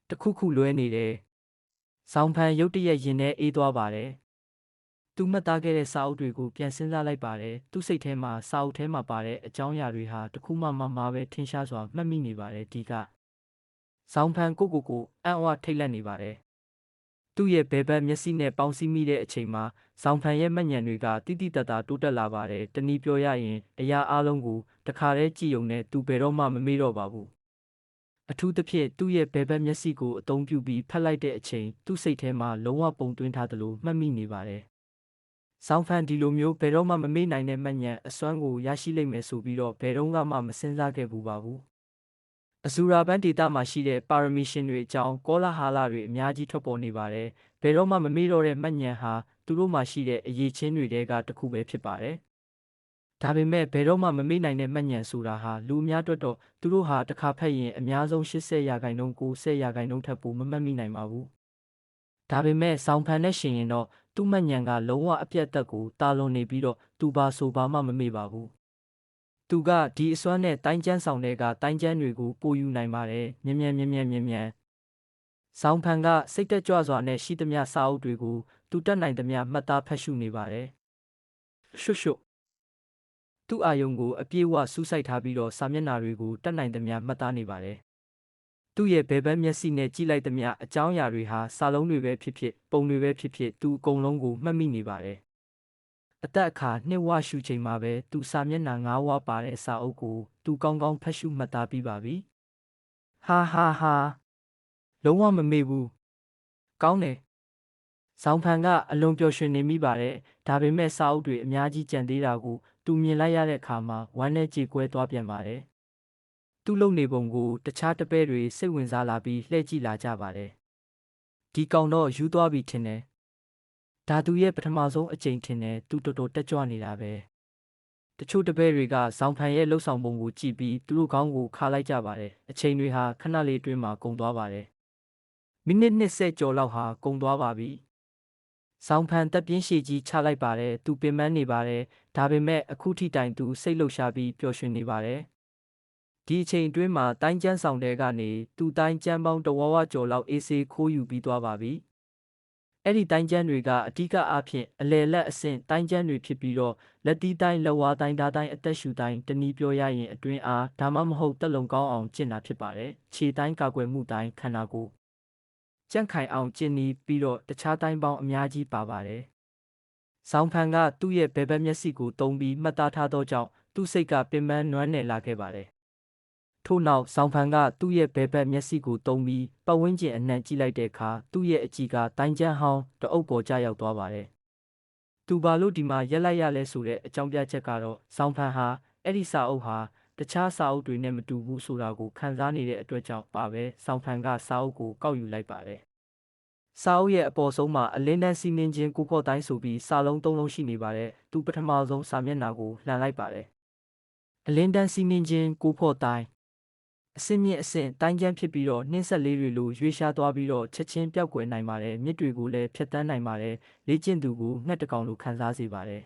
တစ်ခုခုလွဲနေတယ်ဇောင်ဖန်ရုတ်တရက်ရင်ထဲအေးသွားပါတယ်သူမှတ်သားခဲ့တဲ့စာအုပ်တွေကိုပြန်စဉ်းစားလိုက်ပါတယ်သူ့စိတ်ထဲမှာစာအုပ်ထဲမှာပါတဲ့အကြောင်းအရာတွေဟာတခုမှမပဲထင်ရှားစွာမှတ်မိနေပါတယ်ဒီကဇောင်ဖန်ကိုအံ့ဩထိတ်လန့်နေပါတယ်သူ့ရဲ့ဘယ်ဘက်မျက်စိနဲ့ပေါင်းစည်းမိတဲ့အချိန်မှာဇောင်ဖန်ရဲ့မှတ်ဉာဏ်တွေကတိတိတတ်တာတိုးတက်လာပါတယ်တနည်းပြောရရင်အရာအလုံးကိုတခါတည်းကြည့်ုံနဲ့သူဘယ်တော့မှမမေ့တော့ပါဘူးအထူးသဖြင့်သူ့ရဲ့ဘယ်ဘက်မျက်စိကိုအသုံးပြုပြီးဖတ်လိုက်တဲ့အချိန်သူ့စိတ်ထဲမှာလုံးဝပုံသွင်းထားသလိုမှတ်မိနေပါတယ်ဇောင်ဖန်ဒီလိုမျိုးဘယ်တော့မှမမေ့နိုင်တဲ့မှတ်ဉာဏ်အစွမ်းကိုရရှိလိမ့်မယ်ဆိုပြီးတော့ဘယ်တော့မှမစဉ်းစားခဲ့ဘူးပါဘူးအဇူရာဘန်ဒေတာမှာရှိတဲ့ပါရမီရှင်တွေအကြောင်းကောလာဟာလတွေအများကြီးထွက်ပေါ်နေပါတယ်ဘယ်တော့မှမမေ့တော့တဲ့မှတ်ဉာဏ်ဟာသူတို့မှာရှိတဲ့အရေးချင်းတွေတဲကတစ်ခုပဲဖြစ်ပါတယ်ဒါပေမဲ့ဘယ်တော့မှမမေ့နိုင်တဲ့မှတ်ဉာဏ်ဆိုတာဟာလူအများအတွက်တော့သူတို့ဟာတစ်ခါဖတ်ရင်အများဆုံး80% 90% ထက်ပိုမမှတ်မိနိုင်ပါဘူးဒါပေမဲ့ဇောင်ဖန်နဲ့ရှင်ရင်တော့သူ့မှတ်ဉာဏ်ကလုံးဝအပြတ်သက်ကိုတာလွန်နေပြီးတော့သူပါဆိုပါမှမမေ့ပါဘူးသူကဒီအစွမ်းနဲ့တိုင်းကျန်းဆောင်တဲ့ကတိုင်းကျန်းတွေကိုပိုယူနိုင်ပါတယ်မြန်ဇောင်ဖန်ကစိတ်တက်ကြွစွာနဲ့ရှိသမျှစာအုပ်တွေကိုသူတတ်နိုင်သမျှမှတ်သားဖတ်ရှုနေပါတယ်ရှုပ်သူ့အာယုံကိုအပြည့်အဝစူးစိုက်ထားပြီးတော့စာမျက်နှာတွေကိုတတ်နိုင်သမျှမှတ်သားနေပါတယ်သူ့ရဲ့ဘယ်ဘက်မျက်စိနဲ့ကြည့်လိုက်သမျှအကြောင်းအရာတွေဟာစာလုံးတွေပဲဖြစ်ဖြစ်ပုံတွေပဲဖြစ်ဖြစ်သူအကုန်လုံးကိုမှတ်မိနေပါတယ်အသက်အခါ2ဝရှုချိန်မှာပဲသူစာမျက်နှာ9ဝပါတဲ့စာအုပ်ကိုသူကောင်းကောင်းဖတ်ရှုမှတ်သားပြီးပါပြီဟာလုံးဝမမေ့ဘူးကောင်းတယ်ဇောင်ဖန်ကအလွန်ပျော်ရွှင်နေမိပါတယ်ဒါပေမဲ့စာအုပ်တွေအများကြီးကြံသေးတာကိုသူမြင်လိုက်ရတဲ့အခါမှာဝမ်းနဲ့ကြေကွဲသွားပြန်ပါတယ်သူ့လုံနေပုံကိုတခြားတပဲ့တွေစိတ်ဝင်စားလာပြီးလှည့်ကြည့်လာကြပါတယ်ဒီကောင်တော့ယူသွားပြီထင်တယ်ဒါသူရဲ့ပထမဆုံးအကြိမ်ထင်တယ်သူတော်တော်တက်ကြွနေတာပဲတချို့တပည့်တွေကဇောင်ဖန်ရဲ့လှုပ်ဆောင်ပုံကိုကြည့်ပြီးသူတို့ခေါင်းကိုခါလိုက်ကြပါတယ်အချိန်တွေဟာခဏလေးအတွင်းမှာကုန်သွားပါတယ်မိနစ်20ကျော်လောက်ဟာကုန်သွားပါပြီဇောင်ဖန်တက်ပြင်းရှည်ကြီးချလိုက်ပါတယ်သူပင်ပန်းနေပါတယ်ဒါပေမဲ့အခုထိတိုင်သူစိတ်လှုပ်ရှားပြီးပျော်ရွှင်နေပါတယ်ဒီအချိန်အတွင်းမှာတိုင်းကျန်းဆောင်တဲ့ကနေသူတိုင်းကျန်းပေါင်းတဝဝကျော်လောက်အေးဆေးခိုးယူပြီးသွားပါပြီအဲ့ဒီတိုင်းကျန်းတွေကအဓိကအားဖြင့်အလယ်လက်အဆင့်တိုင်းကျန်းတွေဖြစ်ပြီးတော့လက်တီးတိုင်းလက်ဝါးတိုင်းဓာတ်တိုင်းအသက်ရှူတိုင်းတနည်းပြောရရင်အတွင်းအားဒါမှမဟုတ်တက်လုံကောင်းအောင်ကျင့်တာဖြစ်ပါတယ်ခြေတိုင်းကာကွယ်မှုတိုင်းခန္ဓာကိုယ်ကြန့်ခိုင်အောင်ကျင့်ပြီးတော့တခြားတိုင်းပေါင်းအများကြီးပါပါတယ်ဇောင်ဖန်ကသူ့ရဲ့ဘယ်ဘက်မျက်စိကိုတုံးပြီးမှတ်သားထားသောကြောင့်သူ့စိတ်ကပင်ပန်းနွမ်းနယ်လာခဲ့ပါတယ်ထို့နောက်ဇောင်ဖန်ကသူ့ရဲ့ဘယ်ဘက်မျက်စိကိုတုံးပြီးပတ်ဝန်းကျင်အနှံ့ကြည့်လိုက်တဲ့အခါသူ့ရဲ့အကြည့်ကတိုင်းကျန်းဟောင်းတအုပ်ပေါ်ကျရောက်သွားပါတယ်။သူဘာလို့ဒီမှာရက်လိုက်ရလဲဆိုတဲ့အကြောင်းပြချက်ကတော့ဇောင်ဖန်ဟာအဲ့ဒီစာအုပ်ဟာတခြားစာအုပ်တွေနဲ့မတူဘူးဆိုတာကိုခန်းစားနေတဲ့အတွက်ကြောင့်ပါပဲဇောင်ဖန်ကစာအုပ်ကိုကောက်ယူလိုက်ပါတယ်။စာအုပ်ရဲ့အပေါ်ဆုံးမှာအလင်းတန်းစီးနှင်းချင်းကိုဖော့တိုင်းဆိုပြီးစာလုံး3လုံးရှိနေပါတယ်။သူပထမဆုံးစာမျက်နှာကိုလှန်လိုက်ပါတယ်။အလင်းတန်းစီးနှင်းချင်းကိုဖော့တိုင်းအစင်းမြင့်အဆင့်တိုင်းကျန်းဖြစ်ပြီးတော့နှင်းဆက်လေးတွေလိုရွေးရှားသွားပြီးတော့ချက်ချင်းပျောက်ကွယ်နိုင်ပါတယ်မြစ်တွေကိုလည်းဖျက်ဆီးနိုင်ပါတယ်လေ့ကျင့်သူကိုငှက်တကောင်လိုခံစားစေပါတယ်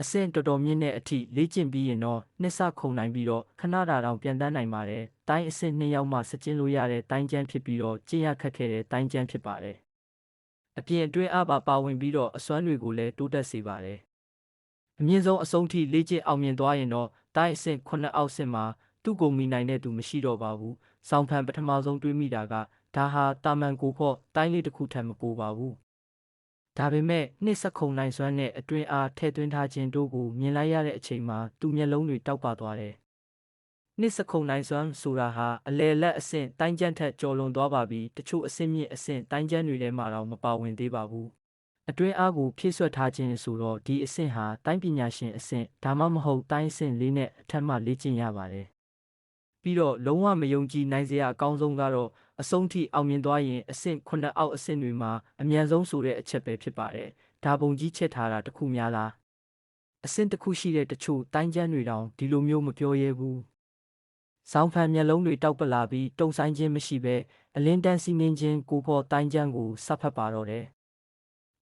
အဆင့်တော်တော်မြင့်တဲ့အထိလေ့ကျင့်ပြီးရင်တော့နှစ်ဆခုန်နိုင်ပြီးတော့ခဏတာတောင်ပြန်တန်းနိုင်ပါတယ်တိုင်းအဆင့်2ရောက်မှစကျင်းလို့ရတဲ့တိုင်းကျန်းဖြစ်ပြီးတော့ကျင့်ရခက်ခဲတဲ့တိုင်းကျန်းဖြစ်ပါတယ်အပြင်အတွင်းအားပါဝင်ပြီးတော့အစွမ်းတွေကိုလည်းတိုးတက်စေပါတယ်အမြင့်ဆုံးအဆုံးထိလေ့ကျင့်အောင်မြင်သွားရင်တော့တိုင်းအဆင့်9အောက်ဆင့်မှာသူ့ကိုမီနိုင်တဲ့သူမရှိတော့ပါဘူး။ဇောင်ဖန်ပထမဆုံးတွေးမိတာကဒါဟာတာမန်ကိုဖော့တိုင်းလေးတစ်ခုထက်မပိုပါဘူး။ဒါပေမဲ့နှစ်ဆက်ခုံနိုင်စွမ်းနဲ့အတွင်းအားထည့်သွင်းထားခြင်းတို့ကိုမြင်လိုက်ရတဲ့အချိန်မှာသူ့မျက်လုံးတွေတောက်ပသွားတယ်။ နှစ်စခုံနိုင်စွမ်းဆိုတာဟာအလယ်လက်အဆင့်တိုင်းကျန်းထက်ကျော်လွန်သွားပါပြီတချို့အဆင့်မြင့်အဆင့်တိုင်းကျန်းတွေထဲမှာတော့မပါဝင်သေးပါဘူးအတွင်းအားကိုဖြည့်ဆွတ်ထားခြင်းဆိုတော့ဒီအဆင့်ဟာတိုင်းပညာရှင်အဆင့်ဒါမှမဟုတ်တိုင်းအဆင့်လေးနဲ့အထက်မှလေ့ကျင့်ရပါတယ်ပြီးတော့လုံးဝမယုံကြည်နိုင်စရာအကောင်းဆုံးကတော့အဆုံးထိအောင်မြင်သွားရင်အဆင့်9အောက်အဆင့်တွေမှာအမြန်ဆုံးဆိုတဲ့အချက်ပဲဖြစ်ပါတယ်ဒါပုံကြီးချက်ထားတာတခုများလားအဆင့်တစ်ခုရှိတဲ့တချို့တိုင်းကျန်းတွေတောင်ဒီလိုမျိုးမပြောရဲဘူးဆောင်းဖန်မျက်လုံးတွေတောက်ပလာပြီးတုံဆိုင်ခြင်းမရှိဘဲအလင်းတန်းစီးနှင်းခြင်းကိုဖော်တိုင်းကျန်းကိုစဖတ်ပါတော့တယ်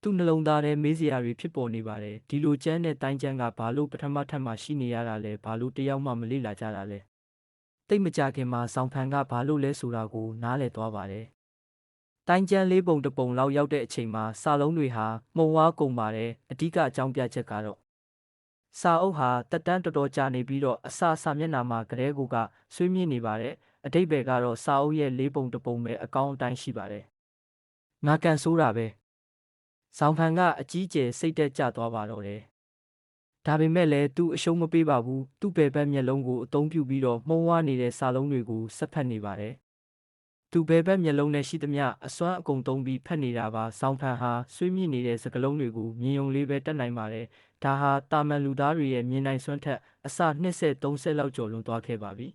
သူ့နှလုံးသားထဲမေးစရာတွေဖြစ်ပေါ်နေပါတယ်ဒီလိုကျန်းတဲ့တိုင်းကျန်းကဘာလို့ပထမထပ်မှရှိနေရတာလဲဘာလို့တယောက်မှမလေ့လာကြတာလဲတိတ်မကြခင်မှာဆောင်းဖန်ကဘာလို့လဲဆိုတာကိုနားလည်သွားပါတယ်တိုင်းကျန်းလေးပုံတစ်ပုံလောက်ရောက်တဲ့အချိန်မှာစာလုံးတွေဟာမှုံဝါးကုန်ပါတယ်အဓိကအကြောင်းပြချက်ကတော့စာအုပ်ဟာတက်တန်းတော်တော်ကြာနေပြီးတော့အစာမျက်နှာမှာကလေးကဆွေးမြင့်နေပါတယ်အတိတ်ဘယ်ကတော့စာအုပ်ရဲ့လေးပုံတစ်ပုံပဲအကောင်းအတိုင်းရှိပါတယ်ငါကန်ဆိုးတာပဲဆောင်းဖန်ကအကြီးကျယ်စိတ်တက်ကြသွားပါတော့တယ်ဒါပေမဲ့လည်းသူအရှုံးမပေးပါဘူးသူ့ဘယ်ဘက်မျက်လုံးကိုအသုံးပြုပြီးတော့မှုံဝါးနေတဲ့စာလုံးတွေကိုဆက်ဖတ်နေပါတယ်သူဘယ်ဘက်မျက်လုံးနဲ့ရှိသမျှအစွမ်းအကုန်သုံးပြီးဖတ်နေတာပါဆောင်းဖန်ဟာဆွေးမြင့်နေတဲ့စကားလုံးတွေကိုမြင်ယုံလေးပဲတတ်နိုင်ပါတယ်ဒါဟာတာမန်လူသားတွေရဲ့မြင်နိုင်စွမ်းထက်အစ20-30လောက်ကျော်လွန်သွားခဲ့ပါပြီ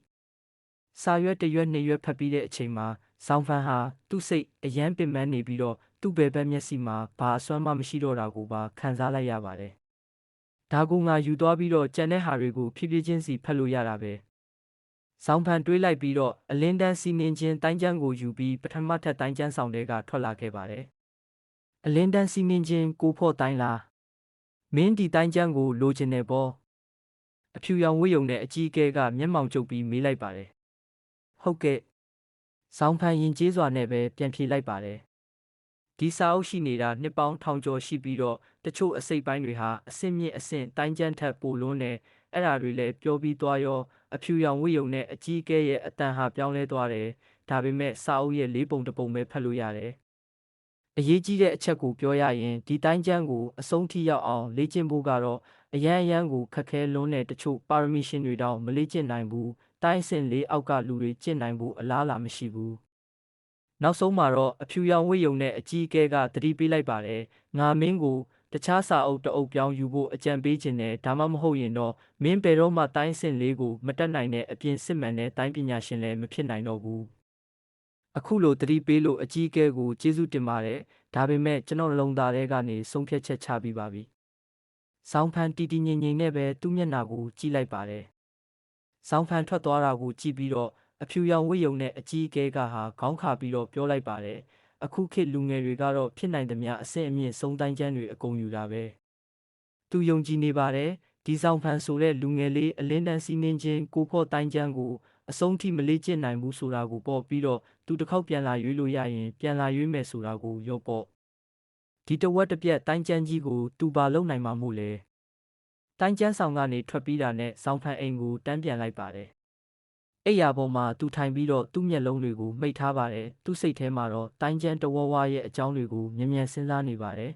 စာရွက်တစ်ရွက်နှစ်ရွက်ဖတ်ပြီးတဲ့အချိန်မှာဆောင်းဖန်ဟာသူ့စိတ်အယမ်းပင်ပန်းနေပြီးတော့သူ့ဘယ်ဘက်မျက်စိမှာဘာအစွမ်းမှမရှိတော့တာကိုပါခံစားလိုက်ရပါတယ်ဒါကိုငါယူသွားပြီးတော့ကြံတဲ့ဟာတွေကိုဖြည်းဖြည်းချင်းစီဖတ်လို့ရတာပဲဆောင်းဖန်တွေးလိုက်ပြီးတော့အလင်းတန်းစီနှင်းချင်းတိုင်းကျန်းကိုယူပြီးပထမထပ်တိုင်းကျန်းဆောင်တဲကထွက်လာခဲ့ပါတယ်အလင်းတန်းစီနှင်းချင်းကိုဖော့တိုင်းလားမင်းဒီတိုင်းကျန်းကိုလိုချင်တယ်ပေါ့အဖြူရောင်ဝတ်ယုံနဲ့အကြီးအကဲကမျက်မှောင်ကျုပ်ပြီးမေးလိုက်ပါတယ်ဟုတ်ကဲ့ဆောင်းဖန်ရင်ကျေးစွာနဲ့ပဲပြန်ဖြေလိုက်ပါတယ်ဒီစာအုပ်ရှိနေတာနှစ်ပေါင်းထောင်ကျော်ရှိပြီးတော့တချို့အစိတ်ပိုင်းတွေဟာအဆင့်မြင့်အဆင့်တိုင်းကျန်းထက်ပိုလွန်းတယ်အဲ့ဒါတွေလည်းပြောပြီးသွားရောအဖြူရောင်ဝတ်ယုံနဲ့အကြီးအကဲရဲ့အတန်ဟာပြောင်းလဲသွားတယ်ဒါပေမဲ့စာအုပ်ရဲ့လေးပုံတစ်ပုံပဲဖတ်လို့ရတယ်အရေးကြီးတဲ့အချက်ကိုပြောရရင်ဒီတိုင်းကျန်းကိုအဆုံးထိရောက်အောင်လေ့ကျင့်ဖို့ကတော့အရန်ကိုခက်ခဲလွန်းတဲ့တချို့ပါရမီရှင်တွေတောင်မလေ့ကျင့်နိုင်ဘူးတိုင်းအဆင့်၄အောက်ကလူတွေကျင့်နိုင်ဖို့အလားအလာမရှိဘူးနောက်ဆုံးမှာတော့အဖြူရောင်ဝတ်ယုံနဲ့အကြီးအကဲကသတိပေးလိုက်ပါတယ်ငါမင်းကိုတခြားစာအုပ်တအုပ်ပြောင်းယူဖို့အကြံပေးခြင်းနဲ့ဒါမှမဟုတ်ရင်တော့မင်းဘယ်တော့မှတိုင်းအဆင့်၄ကိုမတက်နိုင်တဲ့အပြင်စစ်မှန်တဲ့တိုင်းပညာရှင်လည်းမဖြစ်နိုင်တော့ဘူးအခုလိုသတိပေးလို့အကြီးအကဲကိုကျေးဇူးတင်ပါတယ်ဒါပေမဲ့ကျွန်တော်နှလုံးသားထဲကနေဆုံးဖြတ်ချက်ချပြီးပါပြီဆောင်းဖန်တီတီငိမ့်ငိမ့်နဲ့ပဲသူ့မျက်နှာကိုကြည့်လိုက်ပါတယ်ဆောင်းဖန်ထွက်သွားတာကိုကြည့်ပြီးတော့အဖြူရောင်ဝတ်ယုံနဲ့အကြီးအကဲကဟာခေါင်းခါပြီးတော့ပြောလိုက်ပါတယ်အခုခေတ်လူငယ်တွေကတော့ဖြစ်နိုင်သမျှအဆင့်အမြင့်ဆုံးတိုင်းကျန်းတွေအကုန်ယူတာပဲသူယုံကြည်နေပါတယ်ဒီဆောင်ဖန်ဆိုတဲ့လူငယ်လေးအလင်းတန်းစီးနှင်းချင်းကိုဖော့တိုင်းကျန်းကိုအဆုံးထိမလေ့ကျင့်နိုင်ဘူးဆိုတာကိုပေါ့ပြီးတော့သူတစ်ခေါက်ပြန်လာရွေးလို့ရရင်ပြန်လာရွေးမယ်ဆိုတာကိုရော့ပေါ့ဒီတဝက်တစ်ပြက်တိုင်းကျန်းကြီးကိုသူပါလုံနိုင်မှာမို့လေတိုင်းကျန်းဆောင်ကနေထွက်ပြီးတာနဲ့ဆောင်းဖန်အိမ်ကိုတန်းပြန်လိုက်ပါတယ်အိယာပေါ်မှာသူထိုင်ပြီးတော့သူ့မျက်လုံးတွေကိုမှိတ်ထားပါတယ်သူ့စိတ်ထဲမှာတော့တိုင်းကျန်းတဝဝရဲ့အကြောင်းတွေကိုမြင်မြန်စဉ်းစားနေပါတယ်